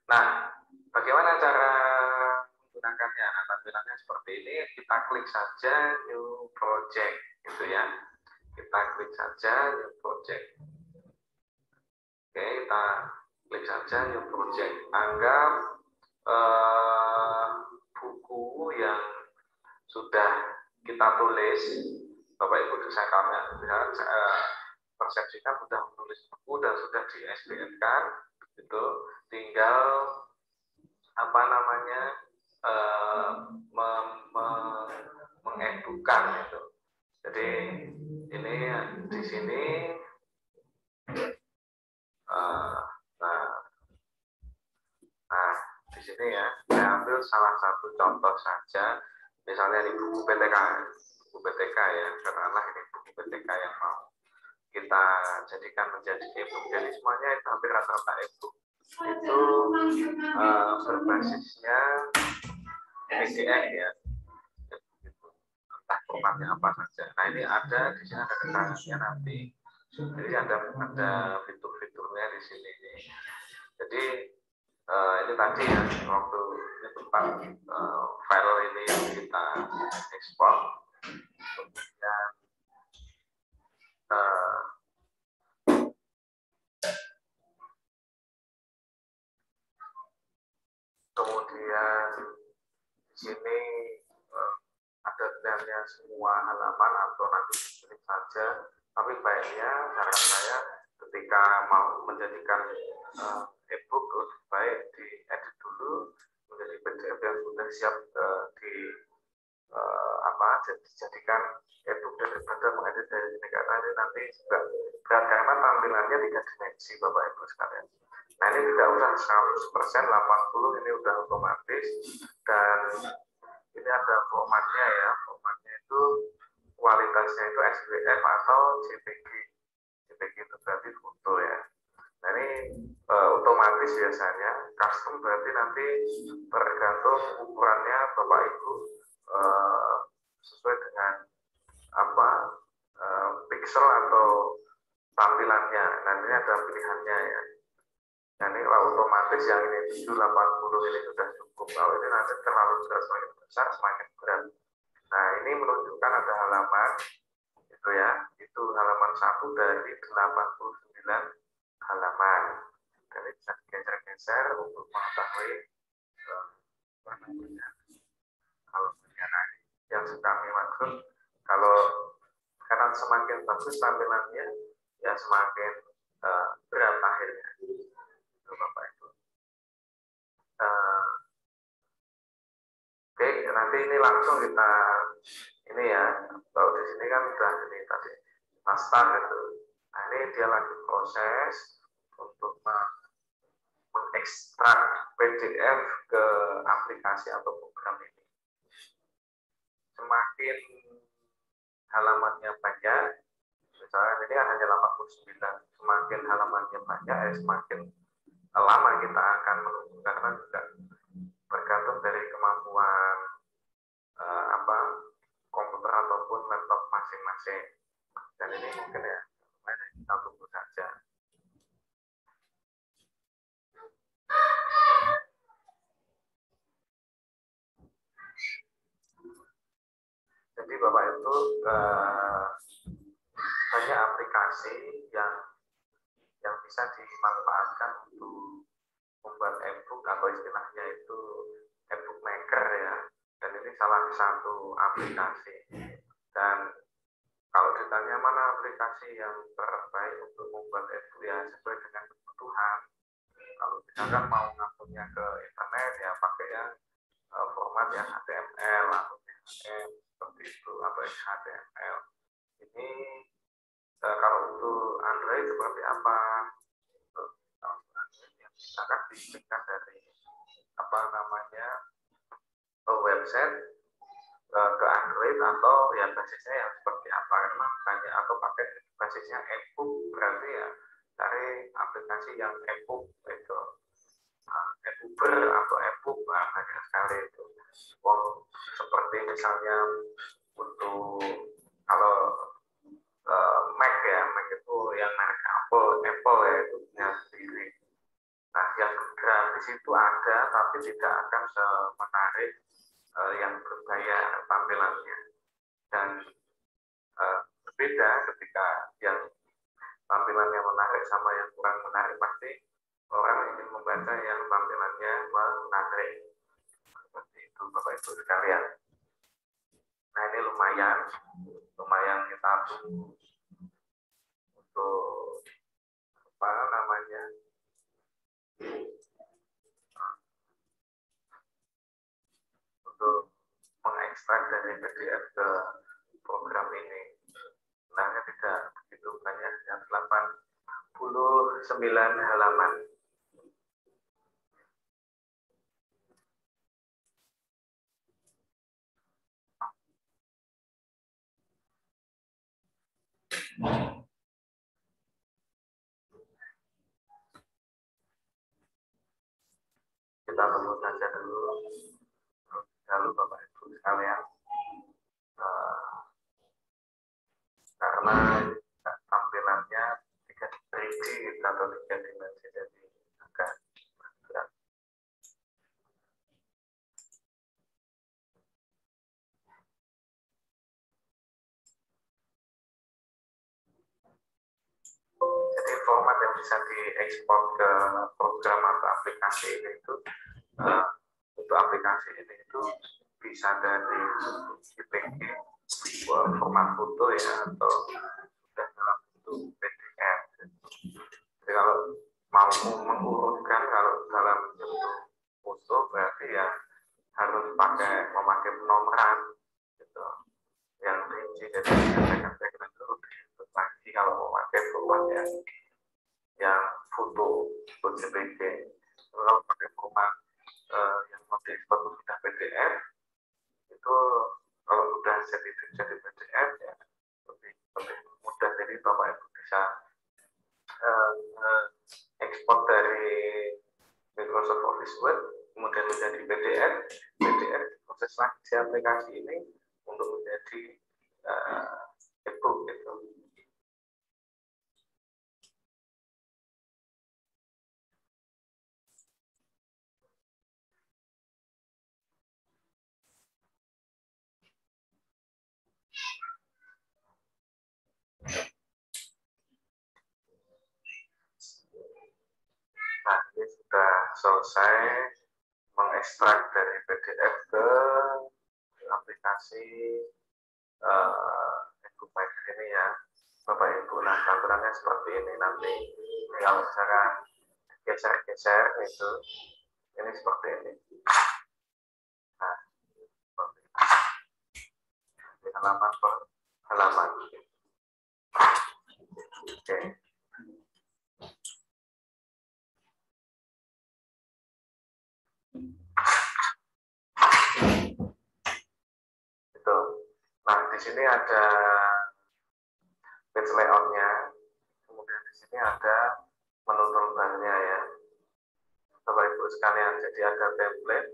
Speaker 1: Nah, bagaimana cara menggunakannya? Nah, tampilannya seperti ini. Kita klik saja new project gitu ya. Kita klik saja new project. Oke, kita klik saja new project. Anggap buku yang sudah kita tulis, Bapak Ibu dosen kami misalnya persepsikan sudah menulis buku dan sudah di SBN-kan, itu tinggal mengedukan itu. Jadi ini di sini nah di sini ya, saya ambil salah satu contoh saja, misalnya ini buku PTK ya, katakanlah ini buku PTK yang mau kita jadikan menjadi e-book. Jadi semuanya itu hampir rata-rata e-book itu berbasisnya PDF ya, entah formatnya apa saja. Nah, ini ada di sini, ada keterangannya nanti. Jadi ada fitur-fiturnya di sini. Jadi ini tadi ya, waktu ini tempat file ini yang kita ekspor, kemudian di sini ada detailnya semua halaman, atau nanti klik saja. Tapi baiknya cara saya ketika mau menjadikan e-book lebih baik diedit dulu menjadi PDF yang sudah siap dijadikan e-book, daripada mengedit dari sini, karena ini nanti juga berat karena tampilannya 3 dimensi Bapak Ibu sekalian. Nah ini tidak usah 100%, 80 ini udah otomatis, dan ini ada formatnya ya. Formatnya itu kualitasnya itu SVF atau JPG. JPG itu berarti foto ya. Nah ini otomatis biasanya. Custom berarti nanti tergantung ukurannya Bapak Ibu sesuai dengan apa pixel atau tampilannya. Nah ini ada pilihannya ya. Nah ini kalau otomatis yang ini 780 ini sudah cukup. Kalau ini nanti terlalu berat, semakin besar semakin berat. Nah ini menunjukkan ada halaman itu ya, itu halaman 1 dari 89 halaman. Jadi bisa digeser-geser untuk mengetahui kalau nah, yang kami maksud, kalau karena semakin bagus tampilannya ya semakin berat akhirnya. Itu Bapak Ibu. Oke, nanti ini langsung kita ini ya. Kalau di sini kan udah ini tadi start itu. Nah ini dia lagi proses untuk mengekstrak PDF ke aplikasi atau program ini. Semakin halamannya banyak, misalnya ini kan hanya 89, semakin halamannya banyak, semakin lama kita akan menunggu, karena juga bergantung dari kemampuan komputer ataupun laptop masing-masing. Dan ini mungkin ya kita tunggu saja. Jadi Bapak itu banyak aplikasi yang bisa dimanfaatkan untuk membuat e-book atau istilahnya itu e-book maker ya. Dan ini salah satu aplikasi. Dan kalau ditanya mana aplikasi yang terbaik untuk membuat e-book ya sesuai dengan kebutuhan. Kalau misalkan mau nguploadnya ke internet ya pakai yang format yang HTML atau CSS seperti itu atau HTML. Ini kalau untuk Android seperti apa? Misalkan diberikan dari website ke Android atau ya basisnya yang seperti apa, karena banyak atau pakai basisnya e-book berarti ya cari aplikasi yang e-book itu e-booker atau e-book banyak sekali itu. Seperti misalnya untuk kalau Mac ya, Mac itu yang merek Apple ya itu punya sendiri. Nah yang gratis itu ada tapi tidak akan semenarik yang berbayar tampilannya, dan berbeda ketika yang tampilannya menarik sama yang kurang menarik, pasti orang ingin membaca yang tampilannya menarik. Seperti itu Bapak Ibu sekalian. Nah ini lumayan kita tunggu untuk untuk mengekstrak dari PDF ke program ini. Sebenarnya tidak begitu banyak, yang 89 halaman. Kita tunggu saja dulu. Lalu Bapak Ibu sekalian, karena tampilannya 3D atau 3 dimensi, jadi agak berat. Jadi format yang bisa diekspor ke program atau aplikasi ini itu untuk aplikasi ini itu bisa dari JPG format foto ya, atau sudah dalam bentuk PDF. Jadi kalau mau mengurutkan kalau dalam bentuk foto berarti ya harus memakai penomoran gitu yang rinci, jadi saya dulu lagi kalau mau pakai format yang foto atau JPG. Kalau pakai format yang mau diekspor sudah PDF, itu kalau sudah jadi PDF ya lebih mudah. Jadi Bapak Ibu bisa ekspor dari Microsoft Office Word kemudian menjadi PDF proses lagi di aplikasi ini untuk menjadi e-book gitu. Nah, ini sudah selesai mengekstrak dari PDF ke aplikasi e-book Maker ini ya, Bapak Ibu. Nah, tampilannya seperti ini nanti. Kalau misalkan geser-geser itu, ini seperti ini. Nah, seperti ini. Di halaman per halaman. Oke. Itu. Nah, di sini ada page layout-nya, kemudian di sini ada menu toolbar-nya ya, Bapak Ibu sekalian. Jadi ada template,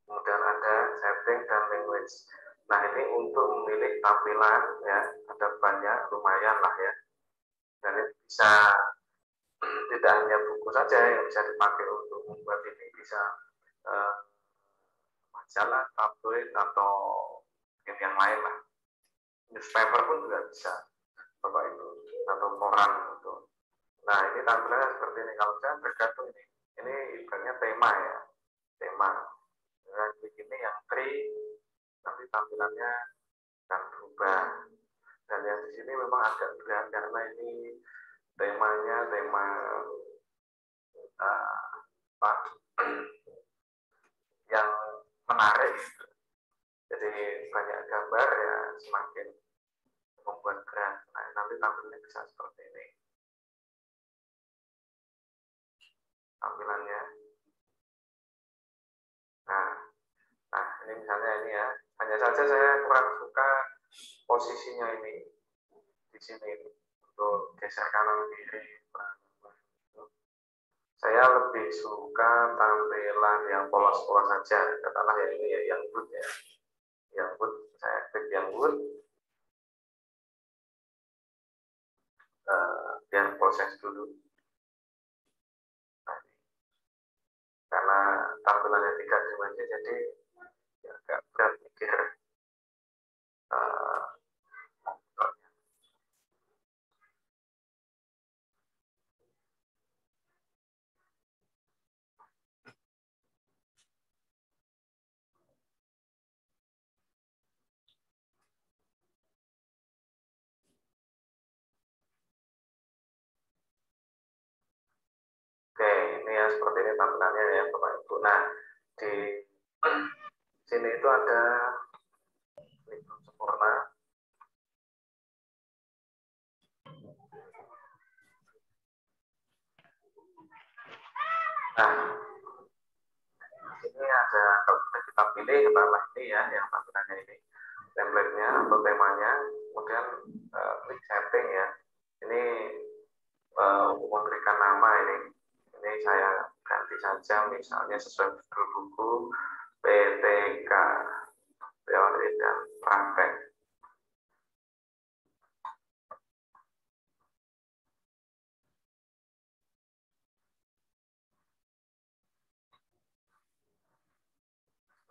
Speaker 1: kemudian ada setting dan language. Nah, ini untuk memilih tampilan ya, ada banyak, lumayan lah ya. Dan ini bisa tidak hanya buku saja yang bisa dipakai untuk membuat ini, bisa majalah, tabloid atau yang lain lah. Newspaper pun juga bisa, Bapak Ibu, atau koran gitu. Nah, ini tampilannya seperti ini. Kalau saya tergantung ini ibaratnya tema ya, tema. Dengan begini yang tree, nanti tampilannya akan berubah. Dan yang di sini memang agak berat karena ini temanya tema yang menarik. Jadi banyak gambar ya, semakin membuat berat. Nah, nanti tampilnya bisa seperti ini. Tampilannya. Nah, ini misalnya ini ya. Hanya saja saya kurang suka posisinya ini di sini untuk geser kanan kiri. Saya lebih suka tampilan yang polos-polos saja. Katakanlah yang ini ya, yang good ya. Yang good, saya klik yang good. Biar proses dulu. Nah, karena tampilannya 3 dimensi, jadi ya agak berat mikir Oke, ini ya seperti ini tampilannya ya Bapak Ibu. Nah, di sini itu ada ini belum sempurna. Nah, ini ada, kalau kita pilih katakanlah ini ya, yang tampilannya ini template-nya atau temanya, kemudian klik setting ya. Ini untuk memberikan nama ini saya ganti saja, misalnya sesuai judul buku PTK, teori dan praktek.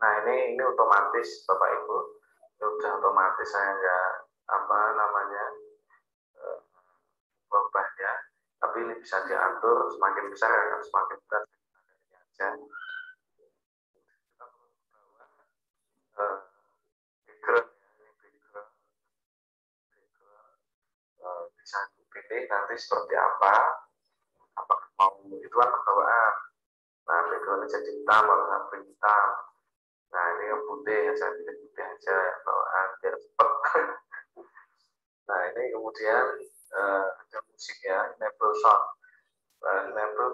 Speaker 1: Nah, ini otomatis Bapak Ibu, ini udah otomatis, saya nggak apa namanya bebannya, tapi ini bisa diatur semakin besar akan semakin berat aja. Bisa dipilih nanti seperti apa, apakah mau itu kan pembawaan. Nah, backgroundnya jadi hitam atau nggak hitam. Nah, ini yang putih, ya saya pilih putih aja bawaan biar cepat. Nah, ini kemudian ada musik ya, enable sound. enable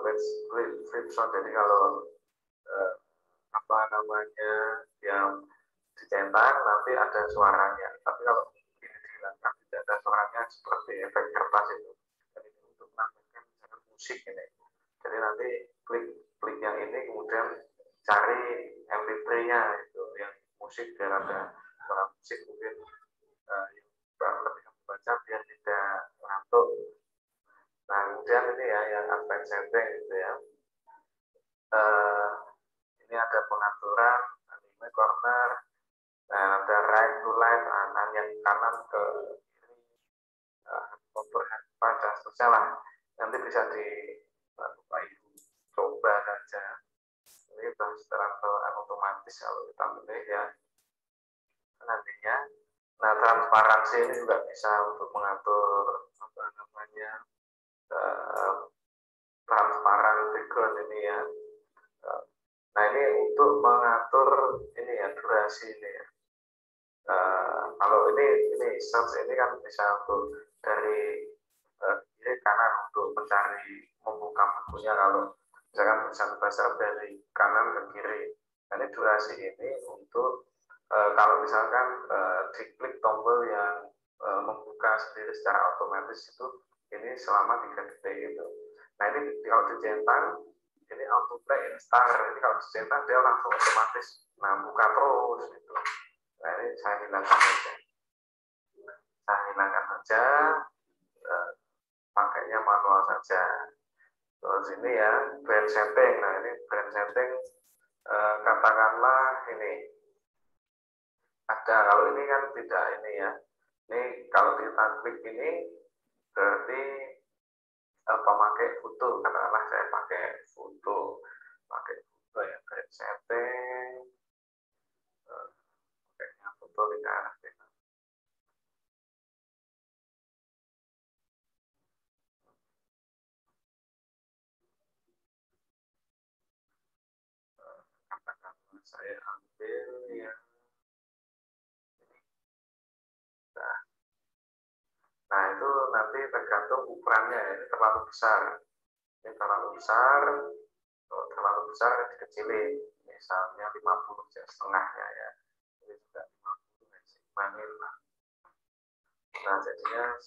Speaker 1: flip sound. Jadi kalau apa namanya yang dicetak nanti ada suaranya. Tapi kalau ini dihilangkan tidak ada suaranya seperti efek kertas itu. Jadi untuk menambahkan misalkan musik ini. Jadi nanti klik yang ini kemudian cari MP3-nya itu yang musik biar ada suara musik mungkin yang lebih membaca biar tidak ngantuk. Nah kemudian ini ya yang advanced setting gitu ya. Ini ada pengaturan anime corner, nah, ada right to left, yang kanan ke kiri, overhead dan seterusnya lah. Nanti bisa di Bapak Ibu coba saja. Ini secara otomatis kalau kita pilih ya nantinya. Nah transparansi ini juga bisa untuk mengatur apa namanya transparan background ini ya. Nah ini untuk mengatur ini ya durasi ini ya. Kalau ini search ini kan bisa untuk dari kiri kanan untuk mencari membuka bukunya. Kalau misalkan tulisan besar dari kanan ke kiri. Nah ini durasi ini untuk kalau misalkan diklik tombol yang membuka sendiri secara otomatis itu ini selama 3 detik itu. Nah ini kalau dicetak ini auto play instant. Ini kalau dicetak dia langsung otomatis buka terus gitu. Nah ini saya hilangkan saja. Pakainya manual saja. Terus ini ya brand setting. Nah ini brand setting katakanlah ini ada, kalau ini kan tidak ini ya. Ini kalau kita klik ini berarti pemakai foto. Katakanlah saya pakai foto ya brand setting. Pakainya foto di arah kita. Katakanlah saya ambil yang nah itu nanti tergantung ukurannya. Ini terlalu besar. Ini terlalu besar. Kalau terlalu besar dikecilin. Misalnya 50 setengahnya ya. Ini juga 50 manin lah. Nah jadinya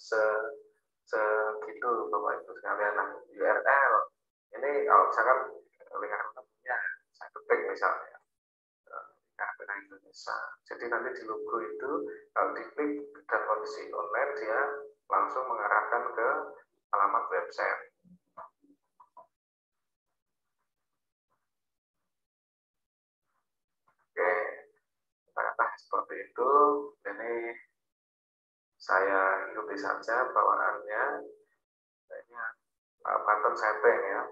Speaker 1: segitu Bapak Ibu sekalian. Nah URL ini kalau misalkan lingkaran punya saya ketik misalnya karena Indonesia. Jadi nanti di logo itu kalau diklik dan kondisi online dia langsung mengarahkan ke alamat website. Oke, katakanlah seperti itu. Ini saya ikuti saja bawaannya. Ini button setting ya.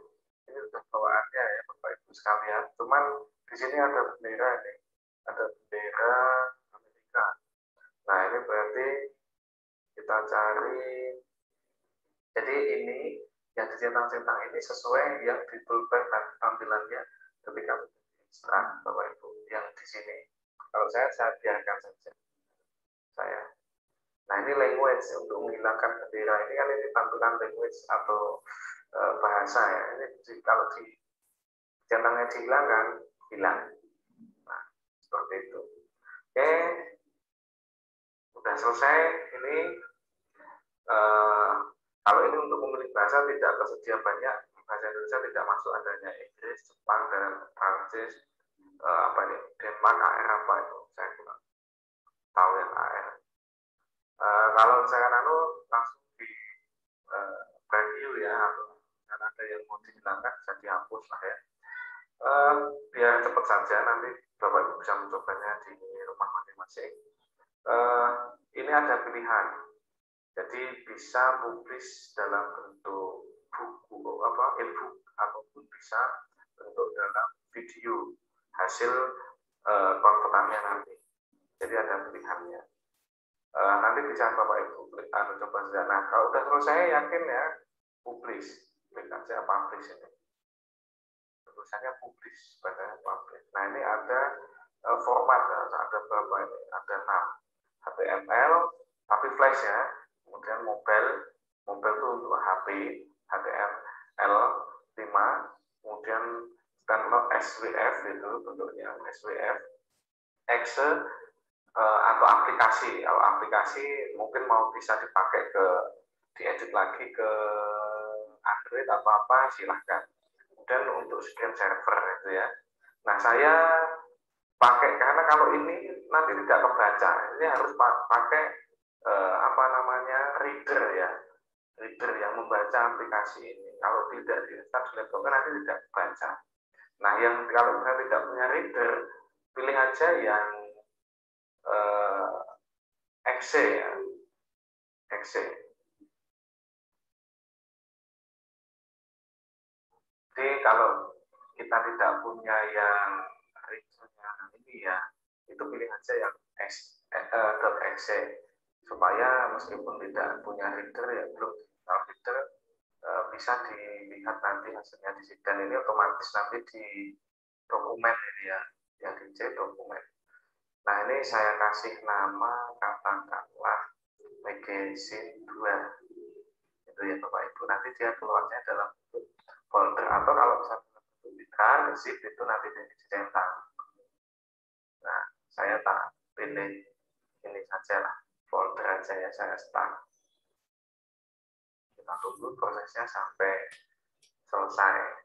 Speaker 1: Ini sudah bawaannya ya Bapak Ibu sekalian. Cuman di sini ada bendera ini. Ada bendera Amerika. Nah ini berarti kita cari. Jadi ini yang dicetak-cetak ini sesuai yang di toolbar dan tampilannya ketika ekstrak Bapak Ibu yang di sini. Kalau saya biarkan saja. Nah ini language untuk menghilangkan bendera ini kan ini tampilan language atau bahasa ya. Ini kalau di centangnya dihilangkan hilang. Nah seperti itu. Oke, udah selesai. Ini kalau ini untuk memilih bahasa tidak tersedia banyak. Bahasa Indonesia tidak masuk, adanya Inggris, Jepang, dan Prancis. Apa ini Denmark, AR apa itu saya kurang tahu yang AR. Kalau misalkan langsung di preview ya, atau ada yang mau dihilangkan bisa dihapus lah ya. Biar cepat saja nanti Bapak Ibu bisa mencobanya di rumah masing-masing. Ini ada pilihan. Jadi bisa publish dalam bentuk buku e-book ataupun bisa bentuk dalam video hasil konvertannya nanti. Jadi ada pilihannya. Nanti bisa Bapak Ibu coba saja. Nah kalau udah selesai yakin ya publish, klik aja publish ini. Tulisannya publish, bacanya publish. Nah ini ada format ya, ada berapa ini? Ada 6 HTML tapi flash ya. Kemudian mobile itu untuk HP, HTML,
Speaker 3: L5, kemudian Stanley SWF itu bentuknya SWF, exe atau aplikasi. Kalau aplikasi mungkin mau bisa dipakai diedit lagi ke Android atau apa, silahkan. Kemudian untuk scan server itu ya. Nah, saya pakai karena kalau ini nanti tidak kebaca, ini harus pakai apa namanya, reader ya, reader yang membaca aplikasi ini. Kalau tidak di-install di laptop nanti tidak baca. Nah, yang kalau saya tidak punya reader, pilih aja yang exe ya, exe. Jadi kalau kita tidak punya yang readernya ini ya, itu pilih aja yang .exe supaya meskipun tidak punya reader ya, belum digital reader, bisa dilihat nanti hasilnya di sini, dan ini otomatis nanti di dokumen ini ya, yang di C dokumen. Nah, ini saya kasih nama katakanlah magazine 2 itu ya Bapak Ibu, nanti dia keluarnya dalam bentuk folder, atau kalau misalnya bentuk zip itu nanti dicetak. Nah, saya tak pilih ini saja lah, folder aja ya, saya start. Kita tunggu prosesnya sampai selesai.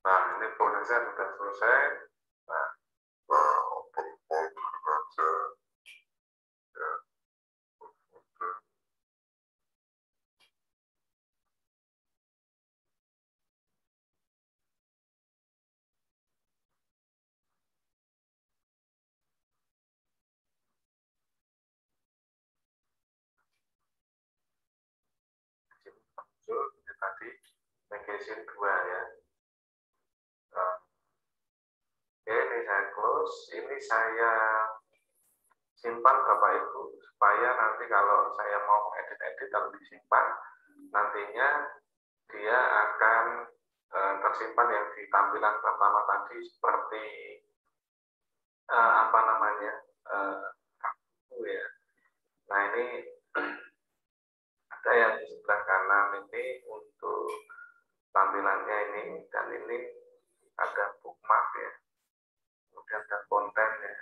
Speaker 3: Nah, ini prosesnya sudah selesai. Nah, open folder saja. Ya, folder. Muncul ini tadi magazine 2 ya. Nah, ini saya close, ini saya simpan Bapak Ibu, supaya nanti kalau saya mau edit-edit kalau disimpan, nantinya dia akan tersimpan yang di tampilan pertama tadi seperti apa namanya, kartu ya. Nah, ini ada yang di sebelah kanan ini untuk tampilannya ini, dan ini ada bookmark ya, kemudian ada konten ya.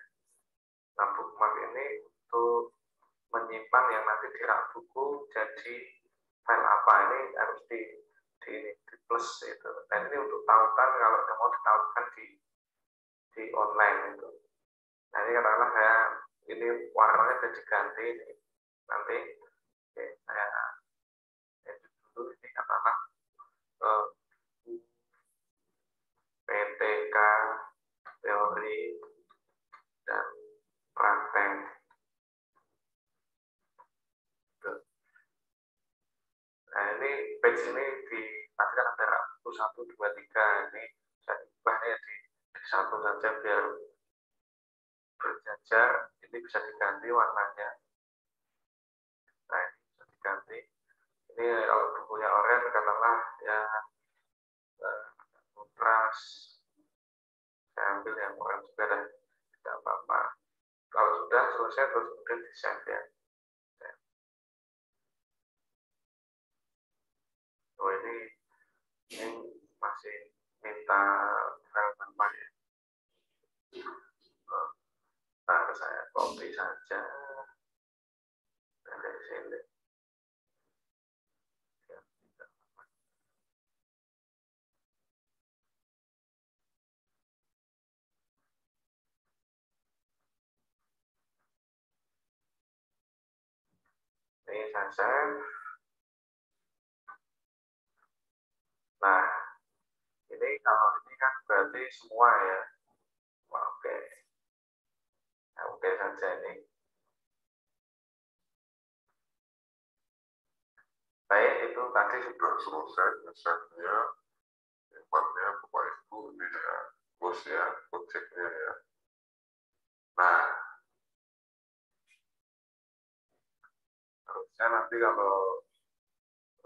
Speaker 3: Nah, bookmark ini untuk menyimpan yang nanti di rak buku jadi file apa, ini harus di plus itu. Dan ini untuk tautan kalau mau ditautkan di online itu. Nah, ini katakanlah saya ini warnanya sudah diganti ini. Nanti oke, saya edit dulu, ini katakanlah PTK teori dan praktek. Nah, ini page ini nanti kan ada 1, 2, 3, ini saya ubahnya di satu saja biar berjajar. Ini bisa diganti warnanya. Nah, ini bisa diganti. Ini kalau bukunya oranye katakanlah ya kontras, saya ambil yang oranye juga deh, tidak apa-apa. Kalau sudah selesai terus kemudian di save ya. Oh, ini masih minta file tanpa ya. Nah, saya copy saja dari sini. Ini saya save. Nah, ini kalau ini kan berarti semua ya. Oke. Nah, oke saja ini. Baik, itu tadi sudah selesai nge-save-nya. Hebatnya Bapak Ibu ini ya, bos ya, project-nya ya. Nah, harusnya nanti kalau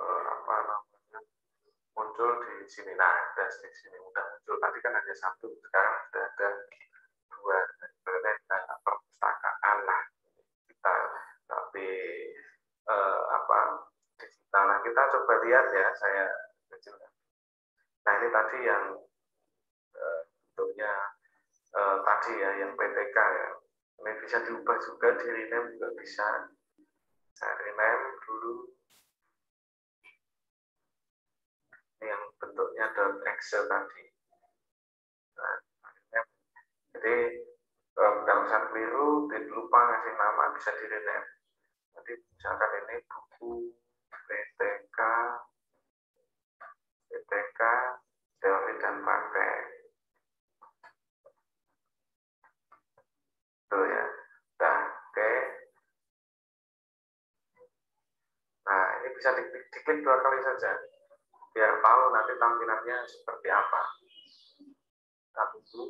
Speaker 3: apa namanya, muncul di sini. Nah, ada di sini udah muncul. Tadi kan hanya satu, sekarang sudah ada dua. Berarti perpustakaan lah kita, tapi digital. Nah, kita coba lihat ya, saya kecilkan. Nah, ini tadi yang bentuknya tadi ya, yang PTK ya. Ini bisa diubah juga, di rename juga bisa. Saya rename dulu. Ini yang bentuknya .excel tadi. Nah, jadi kalau saya keliru, lupa ngasih nama, bisa di rename. Nanti misalkan ini buku PTK teori dan praktek. Tuh ya. Nah, oke. Nah, ini bisa diklik 2 kali saja. Biar tahu nanti tampilannya seperti apa. Kita tunggu.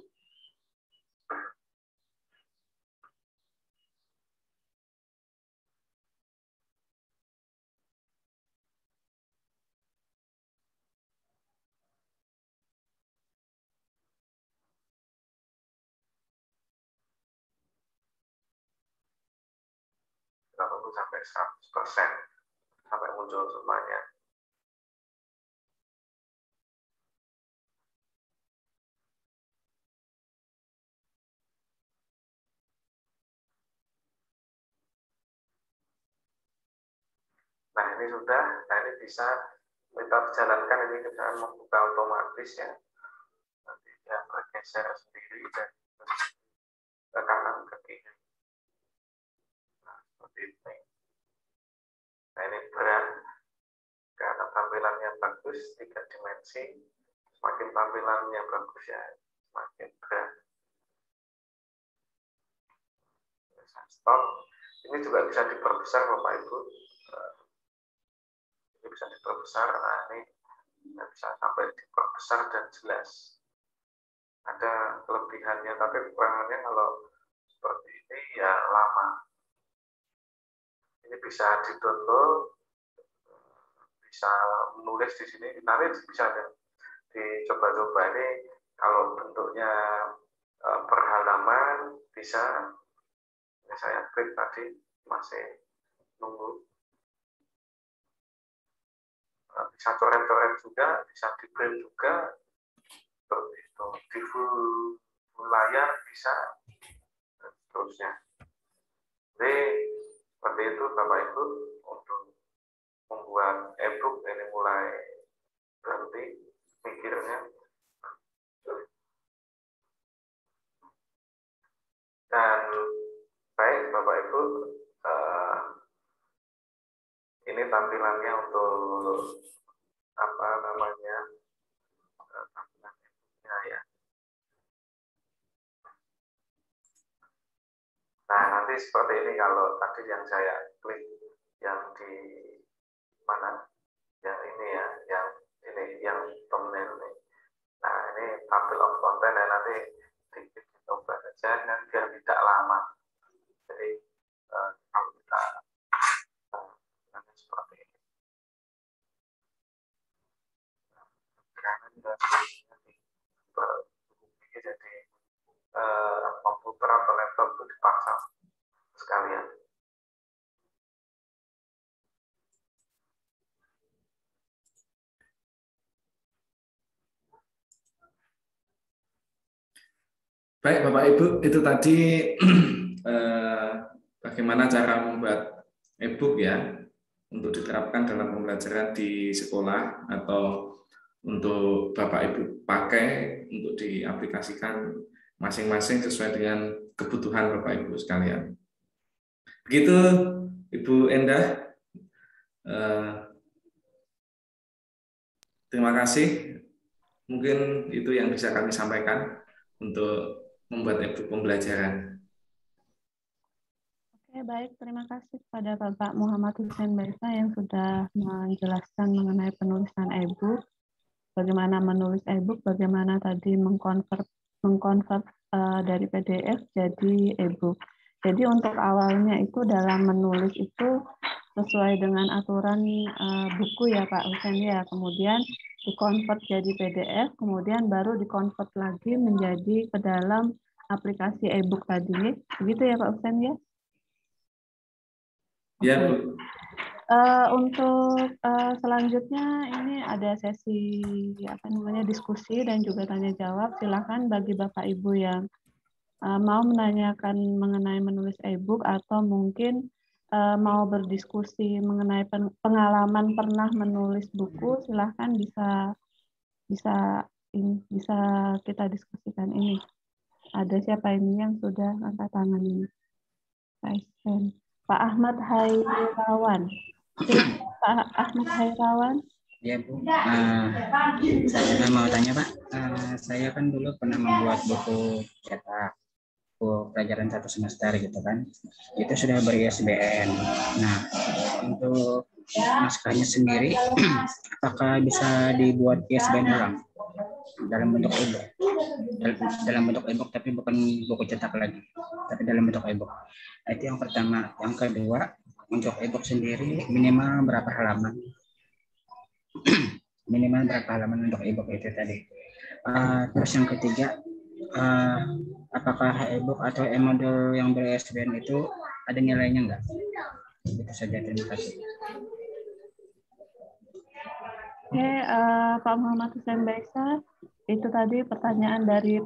Speaker 3: Kita tunggu sampai 100%. Sampai muncul semuanya. Nah, ini sudah. Nah, ini bisa kita jalankan. Ini kita membuka otomatis ya. Nanti dia bergeser sendiri dan ke kanan ke kiri. Nah, seperti ini. Nah, ini berat. Karena tampilannya bagus, 3 dimensi. Semakin tampilannya bagus ya, semakin berat. Stop. Ini juga bisa diperbesar Bapak Ibu. Ini bisa diperbesar. Nah, ini bisa sampai diperbesar dan jelas. Ada kelebihannya, tapi kekurangannya kalau seperti ini ya lama. Ini bisa di-download, bisa menulis di sini. Nanti bisa dicoba-coba. Ini kalau bentuknya per halaman bisa. Ya, saya klik tadi, masih nunggu. Bisa coret-coret juga, bisa di-print juga, seperti itu. Di full layar bisa, dan seterusnya. Jadi seperti itu Bapak Ibu, untuk membuat e-book ini mulai berhenti pikirnya. Dan baik Bapak Ibu, ini tampilannya untuk apa namanya, tampilan e-booknya ya. Nah, nanti seperti ini kalau tadi yang saya klik yang di mana, yang ini ya, yang thumbnail ini. Nah, ini tampil of content ya, nanti dicoba saja dan biar tidak lama. Jadi kalau kita seperti ini. Karena jadi komputer atau laptop itu dipasang sekalian.
Speaker 1: Baik Bapak Ibu, itu tadi bagaimana cara membuat e-book ya untuk diterapkan dalam pembelajaran di sekolah atau untuk Bapak Ibu pakai untuk diaplikasikan masing-masing sesuai dengan kebutuhan Bapak Ibu sekalian. Begitu Ibu Endah. Terima kasih. Mungkin itu yang bisa kami sampaikan untuk membuat e-book pembelajaran.
Speaker 2: Oke, baik. Terima kasih kepada Bapak Muhammad Hussein Baisa yang sudah menjelaskan mengenai penulisan e-book, bagaimana menulis e-book, bagaimana tadi mengkonvert dari PDF jadi e-book. Jadi untuk awalnya itu dalam menulis itu sesuai dengan aturan buku ya Pak Hussein ya. Kemudian dikonvert jadi PDF, kemudian baru dikonvert lagi menjadi ke dalam aplikasi e-book tadi. Begitu ya Pak Husain ya?
Speaker 1: Ya,
Speaker 2: Oke.
Speaker 1: Bu.
Speaker 2: Untuk selanjutnya ini ada sesi diskusi dan juga tanya jawab. Silakan bagi Bapak Ibu yang mau menanyakan mengenai menulis e-book atau mungkin mau berdiskusi mengenai pengalaman pernah menulis buku, silahkan bisa kita diskusikan ini. Ada siapa ini yang sudah angkat tangan ini? Pak Ahmad Hairawan. Pak Ahmad Hairawan.
Speaker 4: Ya Bu, saya mau tanya Pak, saya kan dulu pernah membuat buku cetak, buku pelajaran 1 semester gitu kan, itu sudah ber-ISBN. Nah, untuk naskahnya sendiri, apakah bisa dibuat ISBN ulang dalam bentuk e-book? Dalam bentuk e-book tapi bukan buku cetak lagi, tapi dalam bentuk e-book. Itu yang pertama. Yang kedua, untuk e-book sendiri minimal berapa halaman? Minimal berapa halaman untuk e-book itu tadi. Terus yang ketiga, apakah e-book atau e-modul yang ber-ISBN itu ada nilainya enggak? Itu saja, terima kasih.
Speaker 2: Oke, Pak Muhammad Husain Baisa, itu tadi pertanyaan dari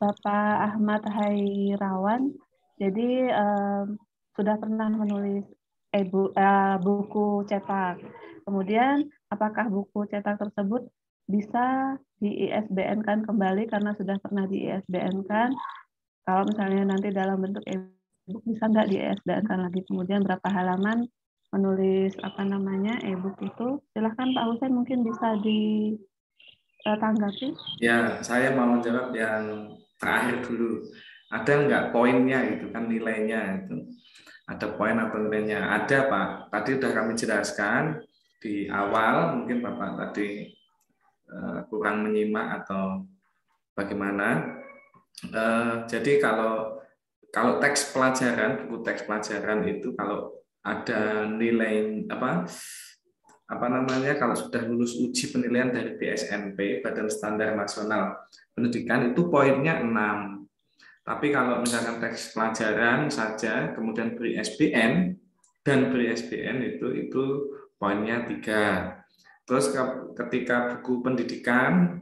Speaker 2: Bapak Ahmad Hairawan. Jadi sudah pernah menulis buku cetak. Kemudian apakah buku cetak tersebut bisa di-ISBN-kan kembali karena sudah pernah di-ISBN-kan? Kalau misalnya nanti dalam bentuk e-book bisa nggak di-ISBN-kan lagi? Kemudian berapa halaman menulis e-book itu? Silahkan Pak Husain mungkin bisa ditanggapi.
Speaker 1: Ya, saya mau menjawab yang terakhir dulu. Ada nggak poinnya itu kan nilainya itu? Ada poin atau nilainya? Ada Pak. Tadi sudah kami jelaskan di awal, mungkin Bapak tadi kurang menyimak atau bagaimana. Jadi kalau teks pelajaran, buku teks pelajaran itu kalau ada nilai kalau sudah lulus uji penilaian dari BSNP, Badan Standar Nasional Pendidikan, itu poinnya 6. Tapi kalau misalkan teks pelajaran saja, kemudian beri SBN dan beri SBN itu poinnya 3. Terus ketika buku pendidikan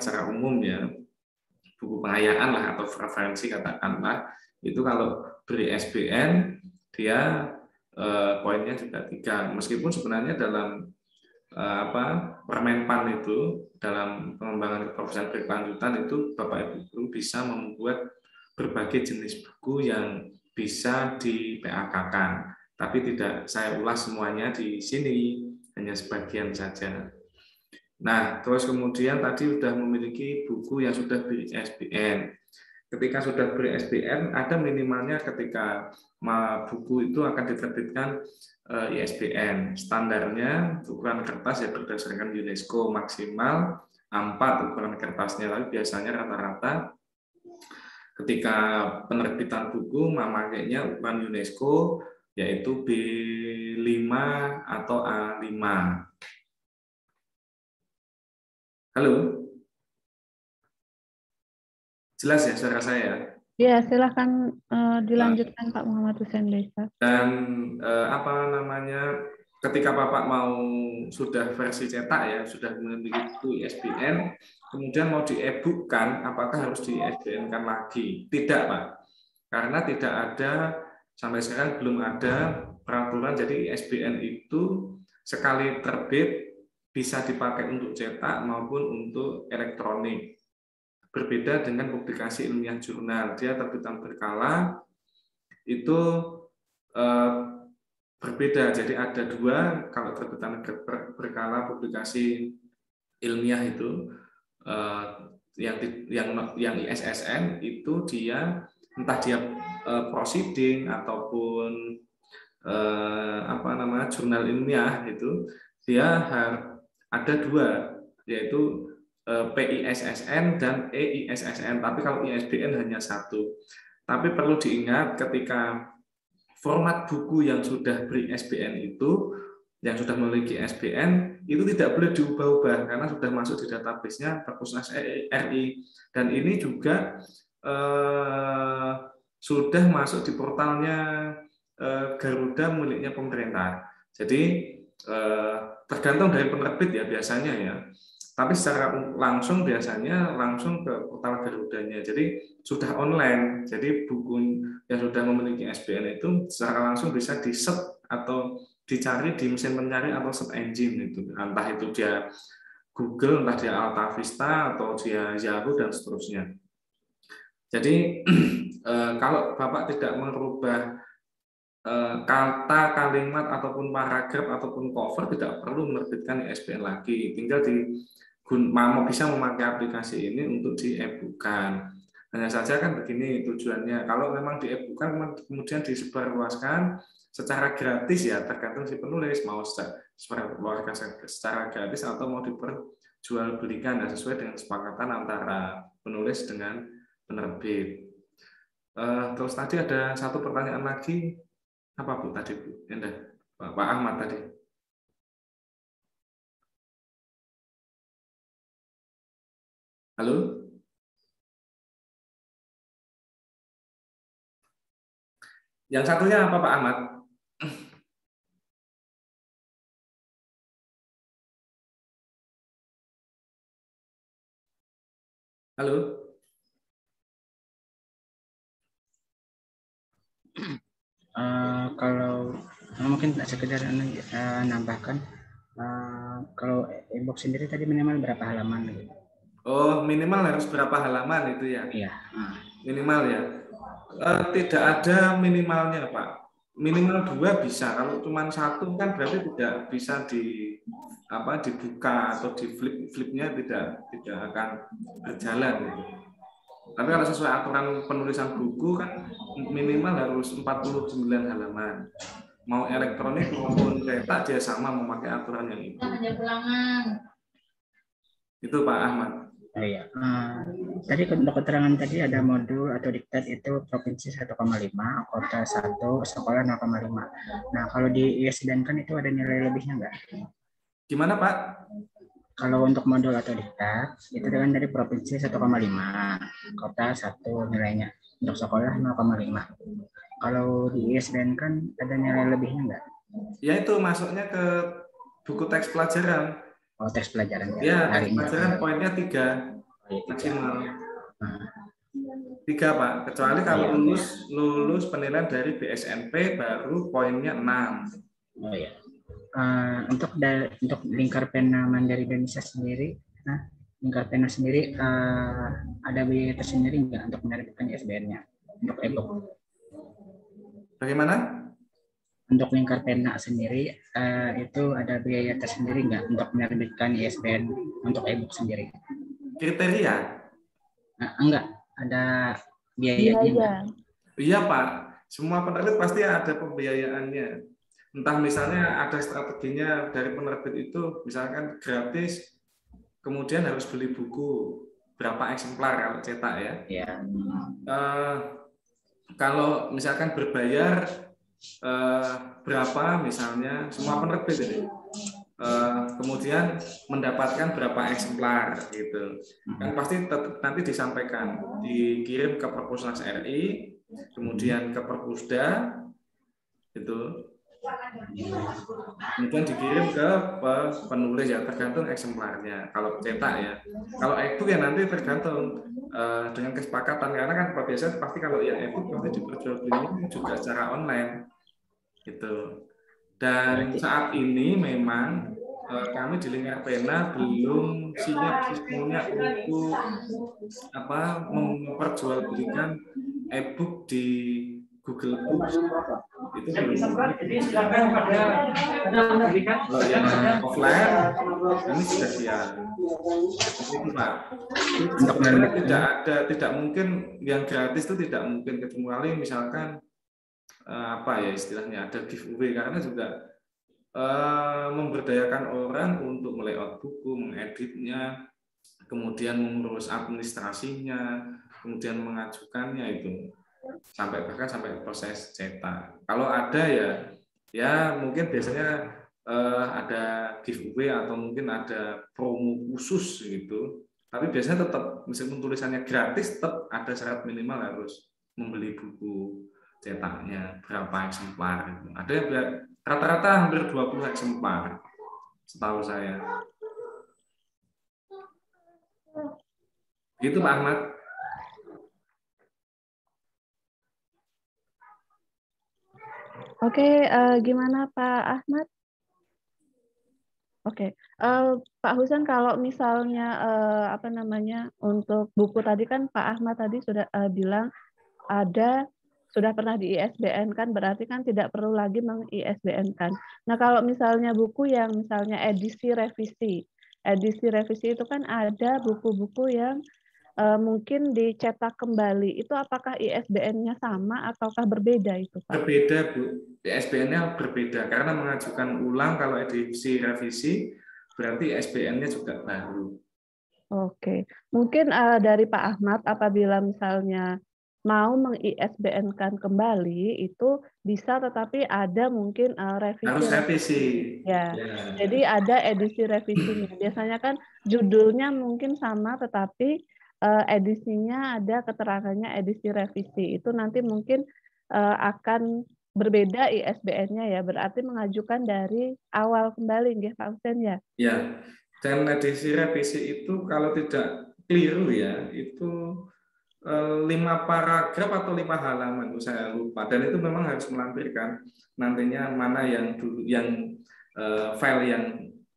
Speaker 1: secara umum ya, buku pengayaan lah atau referensi katakanlah, itu kalau beri SBN dia poinnya juga 3. Meskipun sebenarnya dalam Permenpan itu dalam pengembangan keprofesian berkelanjutan itu Bapak Ibu guru bisa membuat berbagai jenis buku yang bisa di PAK-kan. Tapi tidak saya ulas semuanya di sini, hanya sebagian saja. Nah, terus kemudian tadi sudah memiliki buku yang sudah ber-ISBN. Ketika sudah ber-ISBN, ada minimalnya ketika buku itu akan diterbitkan ISBN. Standarnya ukuran kertas ya berdasarkan UNESCO maksimal A4 ukuran kertasnya. Lalu biasanya rata-rata ketika penerbitan buku memakainya ukuran UNESCO yaitu B5 atau A5. Halo? Jelas ya suara saya?
Speaker 2: Ya, silakan dilanjutkan Pak Muhammad Husain Baisa.
Speaker 1: Dan ketika Bapak mau sudah versi cetak ya, sudah memiliki ISBN, kemudian mau di-e-book-kan, apakah harus di-ISBN-kan lagi? Tidak, Pak. Karena tidak ada, sampai sekarang belum ada peraturan, jadi ISBN itu sekali terbit bisa dipakai untuk cetak maupun untuk elektronik. Berbeda dengan publikasi ilmiah jurnal, dia terbitan berkala, itu berbeda. Jadi ada 2, kalau terbitan berkala publikasi ilmiah itu yang ISSN itu dia entah dia proceeding ataupun jurnal ilmiah itu dia ada 2, yaitu PISSN dan EISSN. Tapi kalau ISBN hanya 1. Tapi perlu diingat ketika format buku yang sudah beri SBN itu, yang sudah memiliki SBN, itu tidak boleh diubah-ubah karena sudah masuk di database-nya Perpusnas RI, dan ini juga sudah masuk di portalnya Garuda miliknya pemerintah. Jadi tergantung dari penerbit ya biasanya ya. Tapi secara langsung biasanya langsung ke portal Garudanya. Jadi sudah online. Jadi buku yang sudah memiliki SBN itu secara langsung bisa di-search atau dicari di mesin pencari atau search engine itu. Entah itu dia Google, entah dia AltaVista atau dia Yahoo dan seterusnya. Jadi kalau Bapak tidak merubah kata, kalimat ataupun paragraf ataupun cover, tidak perlu menerbitkan ISBN lagi. Tinggal bisa memakai aplikasi ini untuk di-e-bookkan. Hanya saja kan begini tujuannya. Kalau memang di-e-bookkan kemudian disebarluaskan secara gratis ya, tergantung si penulis mau disebarluaskan secara gratis atau mau diperjualbelikan ya, sesuai dengan kesepakatan antara penulis dengan penerbit. Terus tadi ada satu pertanyaan lagi. Apa Bu tadi Bu? Pak Ahmad tadi. Halo? Yang satunya apa Pak Ahmad? Halo?
Speaker 4: Kalau mungkin sekedar nambahkan, kalau e-book sendiri tadi minimal berapa halaman gitu?
Speaker 1: Oh, minimal harus berapa halaman itu ya?
Speaker 4: Iya.
Speaker 1: Minimal ya. Tidak ada minimalnya Pak. Minimal 2 bisa. Kalau cuma 1 kan berarti tidak bisa dibuka atau di flipnya tidak akan berjalan gitu. Tapi kalau sesuai aturan penulisan buku kan minimal harus 49 halaman. Mau elektronik maupun cetak dia sama memakai aturan yang itu. Itu Pak Ahmad.
Speaker 4: Oh iya. Tadi untuk keterangan tadi ada modul atau diktat itu provinsi 1,5, kota 1, sekolah 0,5. Nah, kalau di ISBN kan itu ada nilai lebihnya nggak?
Speaker 1: Gimana Pak?
Speaker 4: Kalau untuk modul atau diktat, itu kan dari provinsi 1,5, kota 1 nilainya. Untuk sekolah 0,5. Kalau di ISBN kan ada nilai lebihnya nggak?
Speaker 1: Ya itu masuknya ke buku teks pelajaran.
Speaker 4: Oh, teks pelajaran.
Speaker 1: Ya, teks pelajaran poinnya 3 maksimal. 3 Pak. Kecuali kalau lulus penilaian dari BSNP baru poinnya 6.
Speaker 4: Oh ya. Untuk lingkar pena Mandiri Indonesia sendiri, lingkar pena sendiri ada biaya tersendiri nggak untuk menerbitkan ISBN-nya untuk e-book?
Speaker 1: Bagaimana?
Speaker 4: Untuk lingkar pena sendiri itu ada biaya tersendiri nggak untuk menerbitkan ISBN untuk e-book sendiri?
Speaker 1: Kriteria?
Speaker 4: Enggak, ada biayanya.
Speaker 1: Iya Pak, semua penerbit pasti ada pembiayaannya. Entah misalnya ada strateginya dari penerbit itu, misalkan gratis, kemudian harus beli buku berapa eksemplar kalau cetak ya.
Speaker 4: Ya.
Speaker 1: Kalau misalkan berbayar berapa misalnya, semua penerbit ini. Kemudian mendapatkan berapa eksemplar gitu. Kan pasti nanti disampaikan, dikirim ke Perpusnas RI, kemudian ke Perpusda itu. Kemudian dikirim ke penulis ya, tergantung eksemplarnya. Kalau cetak ya, kalau e-book ya nanti tergantung dengan kesepakatan, karena kan biasanya pasti kalau yang e-book nanti diperjualbelikan juga secara online gitu. Dan saat ini memang kami di Lingkar Pena belum siap sepenuhnya untuk memperjualbelikan e-book di Google Books. Itu belum. Kalau yang offline kami sudah siap. Itu Pak. Tidak mungkin yang gratis itu, tidak mungkin, kecuali misalkan istilahnya ada giveaway, karena juga memberdayakan orang untuk melayout buku, mengeditnya, kemudian mengurus administrasinya, kemudian mengajukannya itu bahkan sampai proses cetak. Kalau ada ya mungkin biasanya ada giveaway atau mungkin ada promo khusus gitu. Tapi biasanya tetap meskipun tulisannya gratis, tetap ada syarat minimal harus membeli buku cetaknya berapa eksemplar. Ada yang rata-rata hampir 20 eksemplar, setahu saya. Gitu Pak Ahmad.
Speaker 2: Oke, gimana Pak Ahmad? Oke, Pak Husen, kalau misalnya apa namanya untuk buku tadi kan Pak Ahmad tadi sudah bilang sudah pernah di ISBN kan, berarti kan tidak perlu lagi meng-ISBN kan. Nah, kalau misalnya buku yang misalnya edisi revisi itu kan ada buku-buku yang mungkin dicetak kembali. Itu apakah ISBN-nya sama ataukah berbeda itu, Pak?
Speaker 1: Berbeda, Bu. ISBN-nya berbeda karena mengajukan ulang kalau edisi revisi berarti ISBN-nya juga baru.
Speaker 2: Oke, mungkin dari Pak Ahmad apabila misalnya mau meng-ISBN-kan kembali itu bisa, tetapi ada mungkin revisi.
Speaker 1: Harus revisi.
Speaker 2: Ya. Jadi ada edisi revisinya. Biasanya kan judulnya mungkin sama, tetapi edisinya ada keterangannya edisi revisi. Itu nanti mungkin akan berbeda ISBN-nya ya. Berarti mengajukan dari awal kembali, nggih Pak Husen ya?
Speaker 1: Ya. Dan edisi revisi itu kalau tidak keliru ya, itu 5 paragraf atau 5 halaman, saya lupa. Dan itu memang harus melampirkan nantinya mana yang dulu, yang file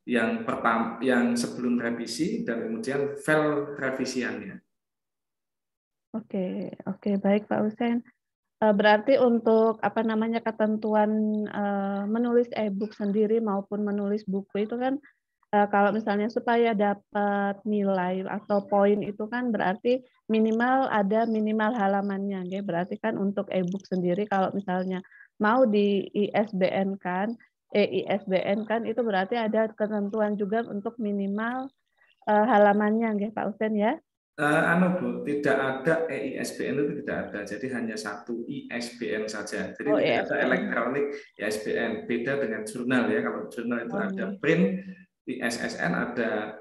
Speaker 1: yang pertama, yang sebelum revisi, dan kemudian file revisiannya.
Speaker 2: Oke, baik Pak Husen. Berarti untuk apa namanya ketentuan menulis e-book sendiri maupun menulis buku itu kan kalau misalnya supaya dapat nilai atau poin itu kan berarti minimal ada minimal halamannya, ya. Berarti kan untuk e-book sendiri kalau misalnya mau di ISBN kan itu berarti ada ketentuan juga untuk minimal halamannya, ya Pak Husen ya.
Speaker 1: Bu, tidak ada EISBN itu tidak ada, jadi hanya satu ISBN saja. Jadi tidak ada elektronik ISBN, beda dengan jurnal ya. Kalau jurnal itu ada print ISSN, ada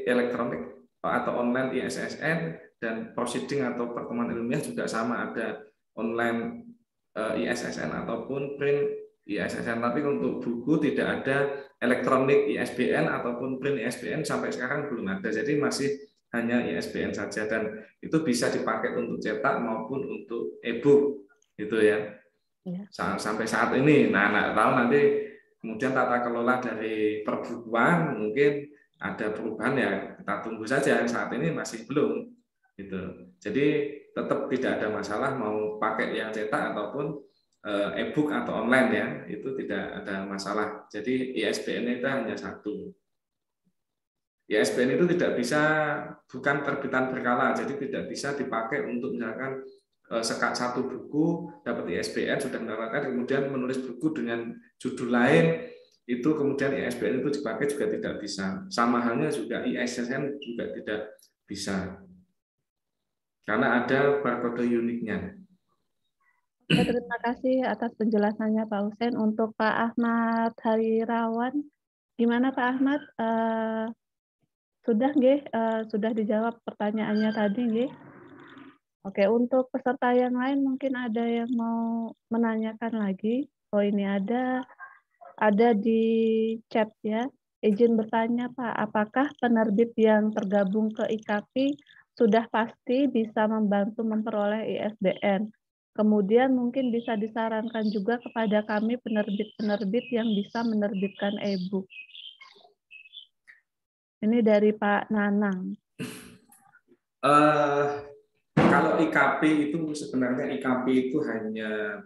Speaker 1: elektronik atau online ISSN, dan proceeding atau pertemuan ilmiah juga sama, ada online ISSN ataupun print ISSN. Tapi untuk buku tidak ada elektronik ISBN ataupun print ISBN, sampai sekarang belum ada. Jadi masih hanya ISBN saja, dan itu bisa dipakai untuk cetak maupun untuk e-book gitu ya. Sampai saat ini. Nah, tahu nanti kemudian tata kelola dari perbukuan mungkin ada perubahan ya, kita tunggu saja. Saat ini masih belum gitu. Jadi tetap tidak ada masalah mau pakai yang cetak ataupun e-book atau online ya, itu tidak ada masalah. Jadi ISBN itu hanya satu. ISBN itu tidak bisa, bukan terbitan berkala, jadi tidak bisa dipakai untuk misalkan sekat satu buku dapat ISBN sudah mendapatkan, kemudian menulis buku dengan judul lain itu kemudian ISBN itu dipakai juga tidak bisa. Sama halnya juga ISSN juga tidak bisa karena ada barcode uniknya.
Speaker 2: Oke, terima kasih atas penjelasannya Pak Husen. Untuk Pak Ahmad Harirawan, gimana Pak Ahmad? Sudah nggih, sudah dijawab pertanyaannya tadi nggih. Oke, untuk peserta yang lain mungkin ada yang mau menanyakan lagi. Oh, ini ada di chat ya. Izin bertanya Pak, apakah penerbit yang tergabung ke IKAPI sudah pasti bisa membantu memperoleh ISBN? Kemudian mungkin bisa disarankan juga kepada kami penerbit-penerbit yang bisa menerbitkan e-book. Ini dari Pak Nanang.
Speaker 1: Kalau IKAPI itu sebenarnya IKAPI itu hanya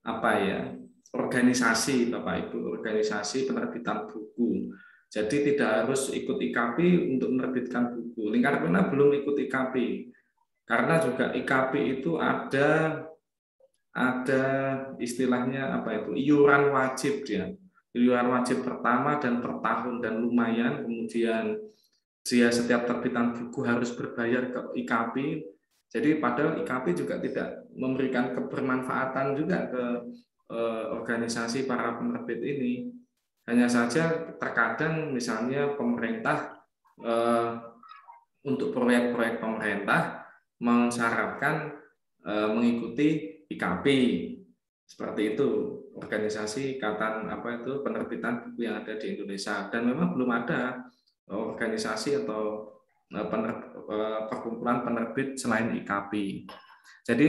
Speaker 1: apa ya, organisasi Bapak Ibu, organisasi penerbitan buku. Jadi tidak harus ikut IKAPI untuk menerbitkan buku. Lingkar Buana belum ikut IKAPI karena juga IKAPI itu ada istilahnya apa itu, iuran wajib dia. Iuran wajib pertama dan per tahun dan lumayan, kemudian dia setiap terbitan buku harus berbayar ke IKAPI. Jadi padahal IKAPI juga tidak memberikan kebermanfaatan juga ke organisasi para penerbit ini. Hanya saja terkadang misalnya pemerintah untuk proyek-proyek pemerintah mensyaratkan mengikuti IKP, seperti itu, organisasi ikatan penerbitan buku yang ada di Indonesia. Dan memang belum ada organisasi atau perkumpulan penerbit selain IKP. Jadi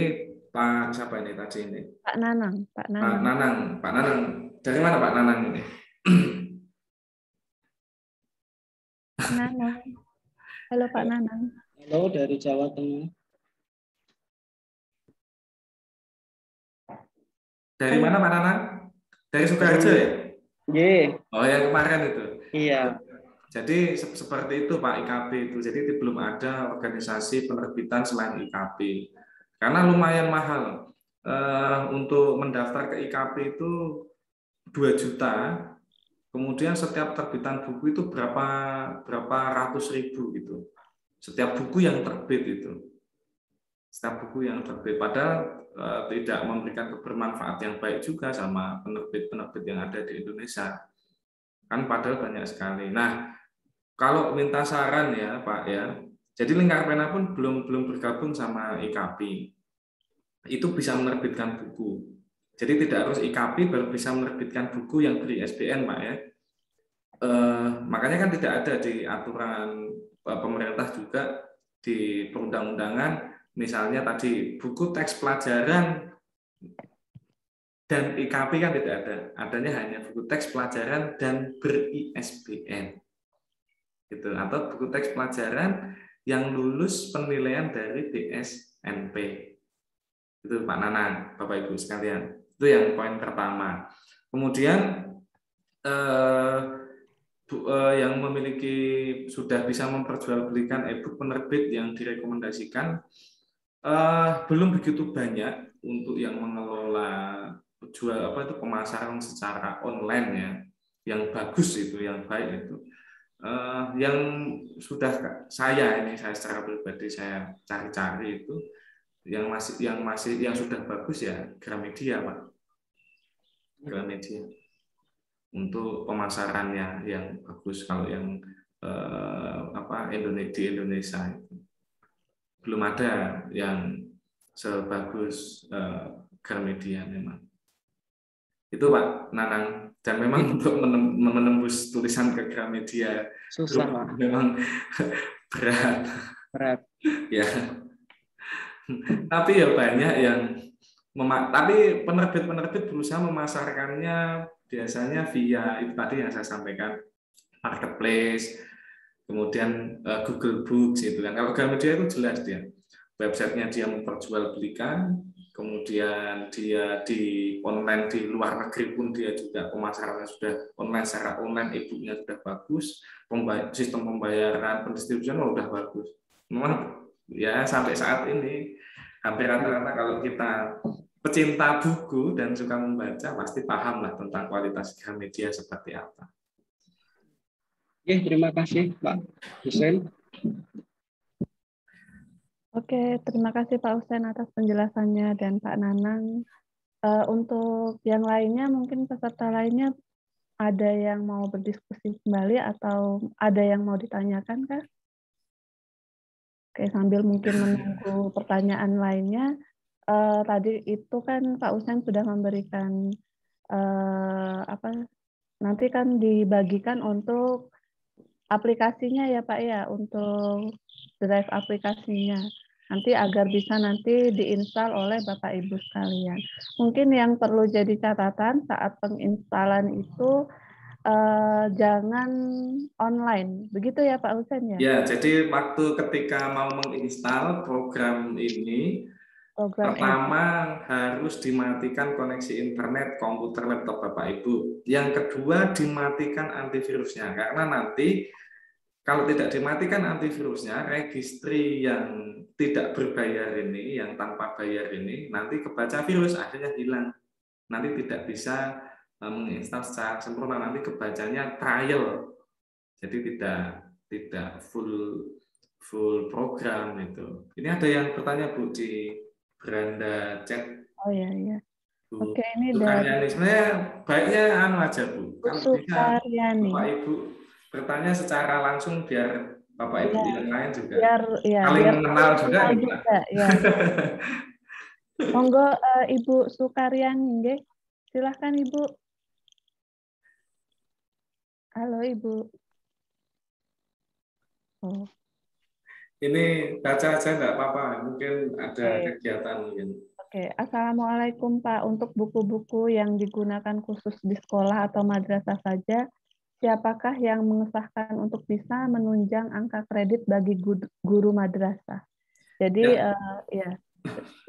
Speaker 1: Pak siapa ini tadi ini?
Speaker 2: Pak Nanang.
Speaker 1: Pak Nanang. Dari mana Pak Nanang ini?
Speaker 2: Pak Nanang. Halo Pak Nanang.
Speaker 5: Halo, dari Jawa Tengah.
Speaker 1: Dari mana Pak Nanang? Dari Sukoharjo ya?
Speaker 5: Iya.
Speaker 1: Oh, yang kemarin itu.
Speaker 5: Iya.
Speaker 1: Jadi seperti itu Pak, IKP itu. Jadi belum ada organisasi penerbitan selain IKP. Karena lumayan mahal. Untuk mendaftar ke IKP itu 2 juta. Kemudian setiap terbitan buku itu berapa ratus ribu gitu. Setiap buku yang terbit itu. Setiap buku yang terbit. Padahal tidak memberikan kebermanfaat yang baik juga sama penerbit-penerbit yang ada di Indonesia. Kan padahal banyak sekali. Nah, kalau minta saran ya Pak ya, jadi Lingkar Pena pun belum bergabung sama IKP. Itu bisa menerbitkan buku. Jadi tidak harus IKP baru bisa menerbitkan buku yang ber-ISBN Pak ya. Makanya kan tidak ada di aturan pemerintah juga di perundang-undangan. Misalnya tadi buku teks pelajaran dan IKP kan tidak ada. Adanya hanya buku teks pelajaran dan ber-ISBN. Gitu. Atau buku teks pelajaran yang lulus penilaian dari DSNP. Itu Pak Nanang, Bapak Ibu sekalian. Itu yang poin pertama. Kemudian yang memiliki sudah bisa memperjualbelikan e-book penerbit yang direkomendasikan belum begitu banyak untuk yang mengelola pemasaran secara online ya, yang bagus itu, yang baik itu. Yang sudah saya secara pribadi saya cari-cari itu yang sudah bagus ya Gramedia Pak, Gramedia untuk pemasarannya yang bagus. Kalau yang di Indonesia itu belum ada yang sebagus Gramedia memang. Itu Pak Nanang. Dan memang untuk menembus tulisan ke Gramedia
Speaker 5: susah Pak.
Speaker 1: Memang berat. Ya. Tapi ya banyak yang tapi penerbit-penerbit berusaha memasarkannya biasanya via itu tadi yang saya sampaikan, marketplace, kemudian Google Books itu kan. Kalau Gramedia itu jelas dia websitenya dia memperjualbelikan, kemudian dia di online di luar negeri pun dia juga pemasarannya sudah online, secara online e-booknya sudah bagus, sistem pembayaran pendistribusian sudah bagus. Memang ya sampai saat ini hampir rata-rata kalau kita pecinta buku dan suka membaca pasti paham lah tentang kualitas Gramedia seperti apa.
Speaker 5: Oke, terima kasih Pak Husein.
Speaker 2: Oke, terima kasih Pak Husein atas penjelasannya dan Pak Nanang. Untuk yang lainnya, mungkin peserta lainnya ada yang mau berdiskusi kembali atau ada yang mau ditanyakan kah? Oke, sambil mungkin menunggu pertanyaan lainnya, tadi itu kan Pak Husein sudah memberikan nanti kan dibagikan untuk aplikasinya ya Pak ya, untuk drive aplikasinya. Nanti agar bisa nanti diinstal oleh Bapak Ibu sekalian. Mungkin yang perlu jadi catatan saat penginstalan itu jangan online. Begitu ya Pak Husein ya?
Speaker 1: Ya, jadi waktu ketika mau menginstal program ini, pertama harus dimatikan koneksi internet komputer laptop Bapak Ibu. Yang kedua dimatikan antivirusnya, karena nanti kalau tidak dimatikan antivirusnya, registri yang tidak berbayar ini, yang tanpa bayar ini, nanti kebaca virus akhirnya hilang. Nanti tidak bisa menginstal secara sempurna, nanti kebacanya trial. Jadi tidak full program itu. Ini ada yang bertanya Bu di beranda chat.
Speaker 2: Oh iya.
Speaker 1: Bu
Speaker 2: Oke, ini
Speaker 1: Sukaryani.
Speaker 2: dari
Speaker 1: Sebenarnya baiknya anu aja Bu,
Speaker 2: Bu
Speaker 1: kalau bisa
Speaker 2: Sukaryani.
Speaker 1: Bapak Ibu bertanya secara langsung biar Bapak Ibu
Speaker 2: Ya,
Speaker 1: yang lain juga saling
Speaker 2: biar
Speaker 1: mengenal juga
Speaker 2: kenal
Speaker 1: gitu.
Speaker 2: juga ya. Monggo Ibu Sukaryani, nggih. Silahkan Ibu. Halo Ibu. Oh,
Speaker 1: Ini baca aja enggak apa-apa, mungkin ada
Speaker 2: oke.
Speaker 1: kegiatan mungkin.
Speaker 2: Oke, Assalamualaikum Pak. Untuk buku-buku yang digunakan khusus di sekolah atau madrasah saja, siapakah yang mengesahkan untuk bisa menunjang angka kredit bagi guru madrasah? Jadi,
Speaker 1: Yang,
Speaker 2: ya,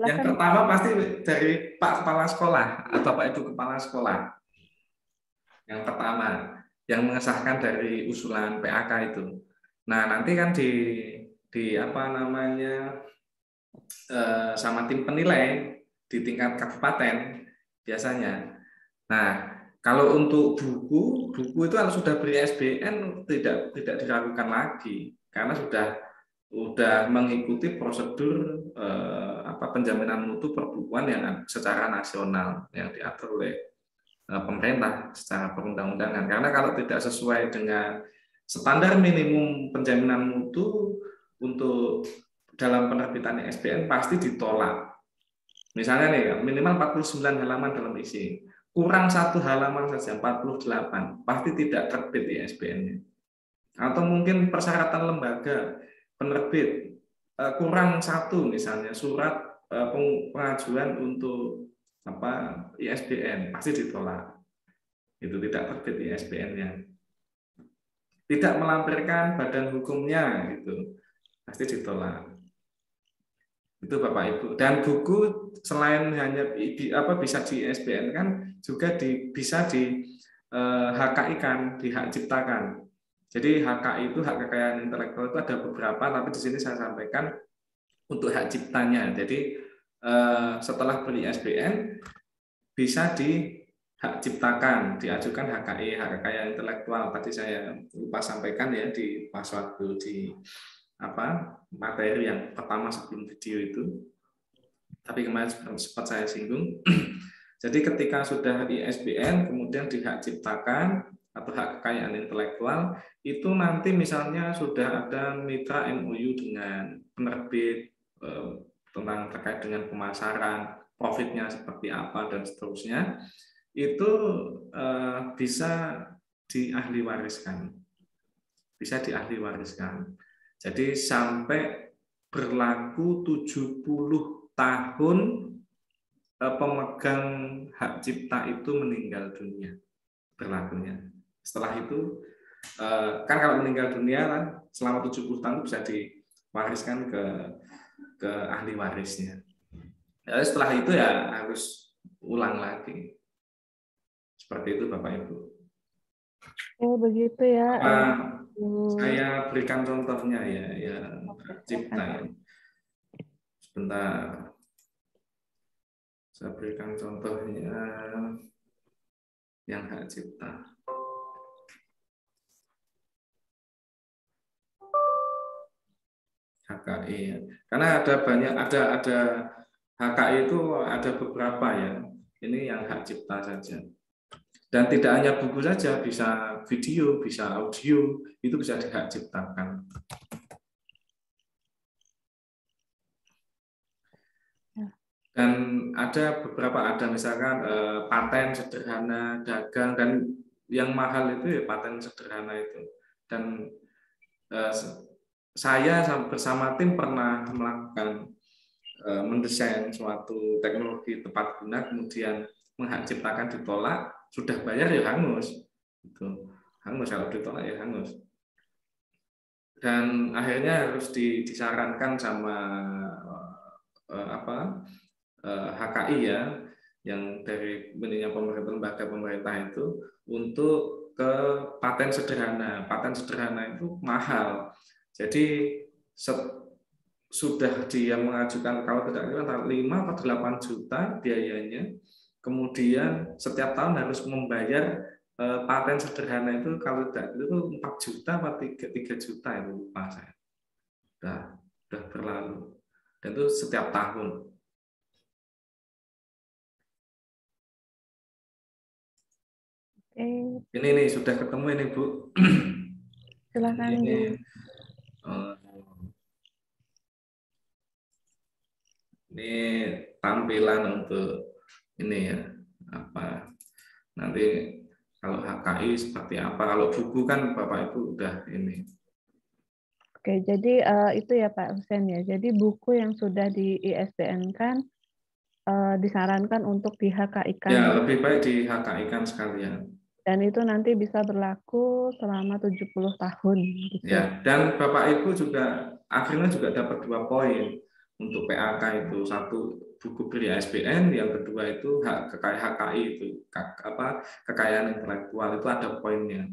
Speaker 1: yang
Speaker 2: silakan.
Speaker 1: pertama pasti dari Pak Kepala Sekolah atau Pak Ibu Kepala Sekolah. Yang pertama, yang mengesahkan dari usulan PAK itu. Nah, nanti kan di apa namanya sama tim penilai di tingkat kabupaten biasanya. Nah, kalau untuk buku itu kalau sudah beri SBN tidak diragukan lagi karena sudah mengikuti prosedur penjaminan mutu perbukuan yang secara nasional yang diatur oleh pemerintah secara perundang-undangan. Karena kalau tidak sesuai dengan standar minimum penjaminan mutu untuk dalam penerbitan SBN pasti ditolak. Misalnya nih, minimal 49 halaman dalam isi. Kurang satu halaman saja, 48. Pasti tidak terbit di SBN-nya. Atau mungkin persyaratan lembaga penerbit kurang satu misalnya surat pengajuan untuk ISBN pasti ditolak. Itu tidak terbit di ISBN-nya. Tidak melampirkan badan hukumnya gitu. Pasti ditolak. Itu Bapak Ibu. Dan buku selain hanya bisa di ISBN kan juga bisa di HKI kan, di hak ciptakan. Jadi HKI itu hak kekayaan intelektual itu ada beberapa, tapi di sini saya sampaikan untuk hak ciptanya. Jadi setelah beli ISBN bisa di hak ciptakan, diajukan HKI, hak kekayaan intelektual. Tadi saya lupa sampaikan ya pas waktu di materi yang pertama sebelum video itu. Tapi kemarin sempat saya singgung. Jadi ketika sudah ISBN, kemudian di hak ciptakan atau hak kekayaan intelektual, itu nanti misalnya sudah ada mitra MOU dengan penerbit tentang terkait dengan pemasaran, profitnya seperti apa dan seterusnya, itu bisa diahli wariskan. Bisa diahli wariskan. Jadi sampai berlaku 70 tahun pemegang hak cipta itu meninggal dunia berlakunya. Setelah itu kan kalau meninggal dunia kan selama 70 tahun bisa diwariskan ke ahli warisnya. Ya, setelah itu ya harus ulang lagi. Seperti itu Bapak Ibu.
Speaker 2: Oh, begitu ya.
Speaker 1: Saya berikan contohnya ya cipta ya. Sebentar. Saya berikan contohnya yang hak cipta. HKI ya. Karena ada banyak ada HKI itu ada beberapa ya. Ini yang hak cipta saja. Dan tidak hanya buku saja, bisa video, bisa audio, itu bisa dihak ciptakan. Dan ada beberapa misalkan paten sederhana dagang dan yang mahal itu ya paten sederhana itu. Dan saya bersama tim pernah melakukan mendesain suatu teknologi tepat guna kemudian menghak ciptakan ditolak, sudah bayar ya hangus. Itu hangus kalau ditolak ya hangus. Dan akhirnya harus disarankan sama HKI ya, yang dari benihnya pemerintah lembaga pemerintah itu untuk ke paten sederhana. Paten sederhana itu mahal. Jadi sudah dia mengajukan kalau tidak antara 5 atau 8 juta biayanya. Kemudian setiap tahun harus membayar paten sederhana itu kalau tidak itu 4 juta atau 3 juta itu lupa saya. Sudah berlalu. Dan itu setiap tahun. Ini sudah ketemu ini Bu.
Speaker 2: Silakan
Speaker 1: Ini, ini tampilan untuk ini ya, apa nanti kalau HKI seperti apa, kalau buku kan Bapak Ibu udah ini.
Speaker 2: Oke, jadi itu ya Pak Husen ya. Jadi buku yang sudah di ISBN kan disarankan untuk di HKI-kan.
Speaker 1: Ya, lebih baik di HKI-kan sekalian.
Speaker 2: Dan itu nanti bisa berlaku selama 70 tahun. Gitu.
Speaker 1: Ya, dan Bapak Ibu juga akhirnya juga dapat 2 poin untuk PAK itu. Satu, buku ber-ISBN, yang kedua itu HKI itu kekayaan intelektual itu ada poinnya.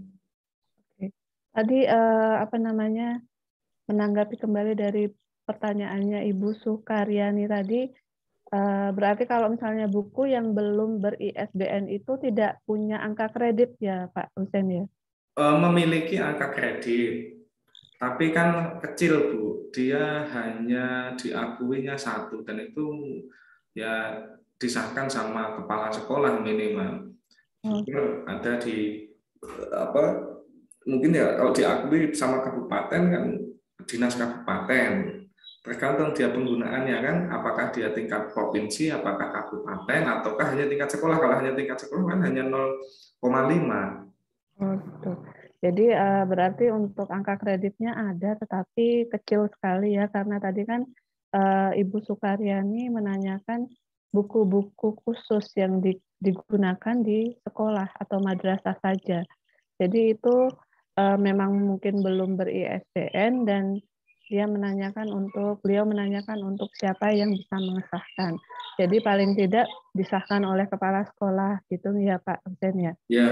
Speaker 2: Oke. Tadi menanggapi kembali dari pertanyaannya Ibu Sukaryani tadi, berarti kalau misalnya buku yang belum ber-ISBN itu tidak punya angka kredit ya Pak Husen ya?
Speaker 1: Memiliki angka kredit, tapi kan kecil Bu, dia hanya diakuinya 1 dan itu ya disahkan sama kepala sekolah minimal. Ada di mungkin ya kalau diakui sama kabupaten kan dinas kabupaten, tergantung dia penggunaannya kan, apakah dia tingkat provinsi, apakah kabupaten, ataukah hanya tingkat sekolah. Kalau hanya tingkat sekolah kan hanya 0,5.
Speaker 2: Jadi berarti untuk angka kreditnya ada, tetapi kecil sekali ya, karena tadi kan Ibu Sukaryani menanyakan buku-buku khusus yang digunakan di sekolah atau madrasah saja. Jadi itu memang mungkin belum ber-ISBN dan beliau menanyakan untuk siapa yang bisa mengesahkan. Jadi paling tidak disahkan oleh kepala sekolah gitu ya Pak Husen ya.
Speaker 1: Ya.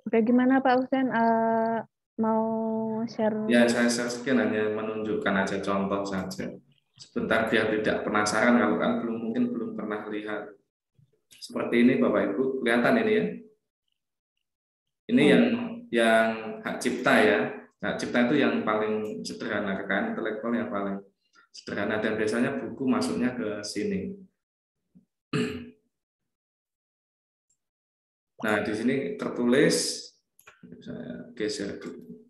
Speaker 2: Oke, gimana Pak Husen, mau share?
Speaker 1: Ya, saya sekian hanya menunjukkan aja contoh saja. Sebentar biar tidak penasaran kalau kan mungkin belum pernah lihat. Seperti ini Bapak Ibu, kelihatan ini ya. Ini yang hak cipta ya. Hak cipta itu yang paling sederhana, kekayaan intelektual yang paling sederhana, dan biasanya buku masuknya ke sini. Nah, di sini tertulis, saya geser dulu.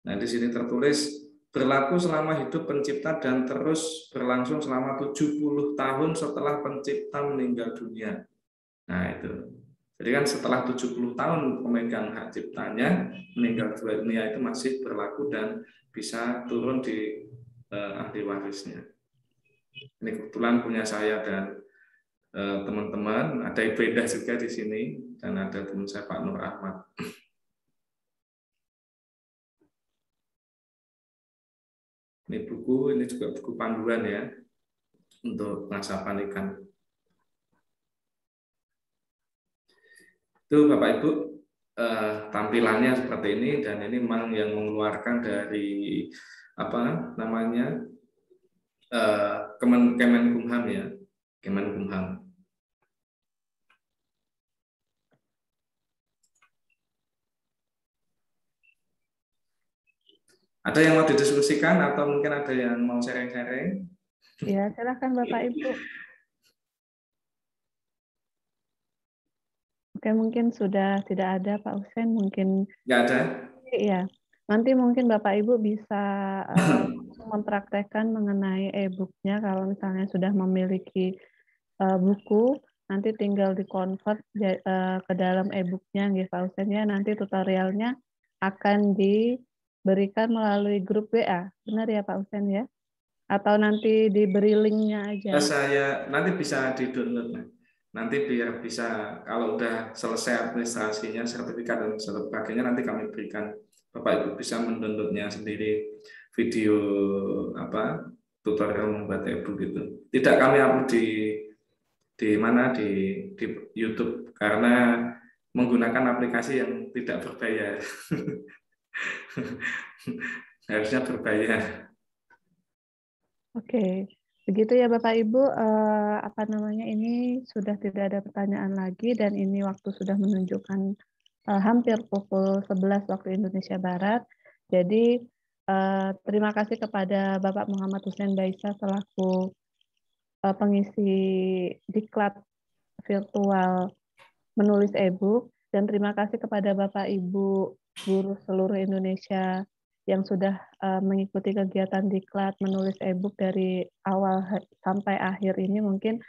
Speaker 1: Nah, di sini tertulis berlaku selama hidup pencipta dan terus berlangsung selama 70 tahun setelah pencipta meninggal dunia. Nah, itu. Jadi kan setelah 70 tahun pemegang hak ciptanya meninggal dunia itu masih berlaku dan bisa turun di ahli warisnya. Ini kebetulan punya saya dan teman-teman, ada Ibu Indah juga di sini dan ada teman saya Pak Nur Ahmad. Ini buku, ini juga buku panduan ya untuk pengasapan ikan. Itu Bapak Ibu tampilannya seperti ini, dan ini memang yang mengeluarkan dari Kemenkumham ya, Kemenkumham. Ada yang mau didiskusikan atau mungkin ada yang mau sharing-sharing?
Speaker 2: Ya, silakan Bapak Ibu. Oke, mungkin sudah tidak ada Pak Husen, mungkin
Speaker 1: Nggak ada?
Speaker 2: Iya, nanti mungkin Bapak Ibu bisa mempraktekkan mengenai e-booknya. Kalau misalnya sudah memiliki buku, nanti tinggal di-convert ke dalam e-booknya, gitu Pak Husen ya. Nanti tutorialnya akan diberikan melalui grup WA, benar ya Pak Husen ya? Atau nanti diberi linknya aja?
Speaker 1: Saya nanti bisa di-download. Nanti biar bisa, kalau udah selesai administrasinya, sertifikat dan sebagainya, nanti kami berikan. Bapak Ibu bisa mendownloadnya sendiri, video tutorial membuat e-book gitu. Tidak kami upload di YouTube karena menggunakan aplikasi yang tidak berbayar. Harusnya berbayar.
Speaker 2: Oke. Begitu ya Bapak Ibu, ini sudah tidak ada pertanyaan lagi dan ini waktu sudah menunjukkan hampir pukul 11 waktu Indonesia Barat. Jadi terima kasih kepada Bapak Muhammad Hussein Baisa selaku pengisi diklat virtual menulis e-book, dan terima kasih kepada Bapak Ibu guru seluruh Indonesia yang sudah mengikuti kegiatan diklat menulis e-book dari awal sampai akhir ini. Mungkin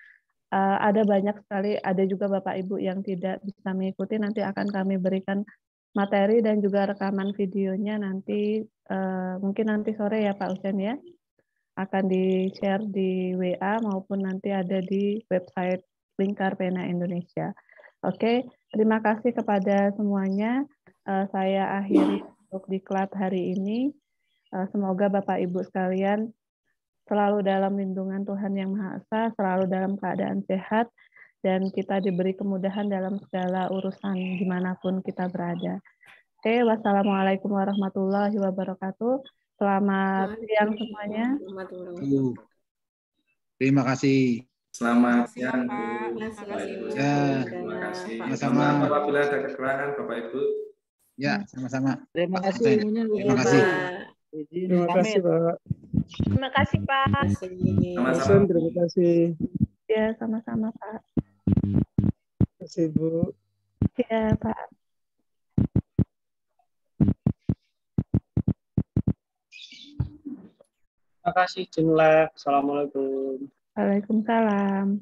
Speaker 2: ada banyak sekali, ada juga Bapak Ibu yang tidak bisa mengikuti, nanti akan kami berikan materi dan juga rekaman videonya nanti, mungkin nanti sore ya Pak Usen ya, akan di-share di WA maupun nanti ada di website Lingkar Pena Indonesia. Oke, terima kasih kepada semuanya. Saya akhiri untuk diklat hari ini. Semoga Bapak Ibu sekalian selalu dalam lindungan Tuhan Yang Maha Esa, selalu dalam keadaan sehat, dan kita diberi kemudahan dalam segala urusan dimanapun kita berada. Oke, wassalamualaikum warahmatullahi wabarakatuh. Selamat siang semuanya.
Speaker 6: Terima kasih.
Speaker 1: Selamat siang, Bu.
Speaker 7: Terima kasih, Bu.
Speaker 6: Ya,
Speaker 1: Terima kasih.
Speaker 6: sama-sama.
Speaker 1: Mohon maaf apabila ada kekurangan, Bapak Ibu.
Speaker 6: Ya, sama-sama.
Speaker 5: Terima
Speaker 6: Pak
Speaker 5: kasih.
Speaker 6: Hussein. Terima kasih.
Speaker 5: Terima kasih, Pak.
Speaker 7: Terima kasih, Pak.
Speaker 1: Sama-sama.
Speaker 5: Terima kasih.
Speaker 2: Ya, sama-sama Pak.
Speaker 5: Terima kasih, Bu.
Speaker 2: Ya, Pak.
Speaker 5: Terima kasih, Junlek. Assalamualaikum.
Speaker 2: Waalaikumsalam.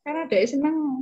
Speaker 7: Karena ada senang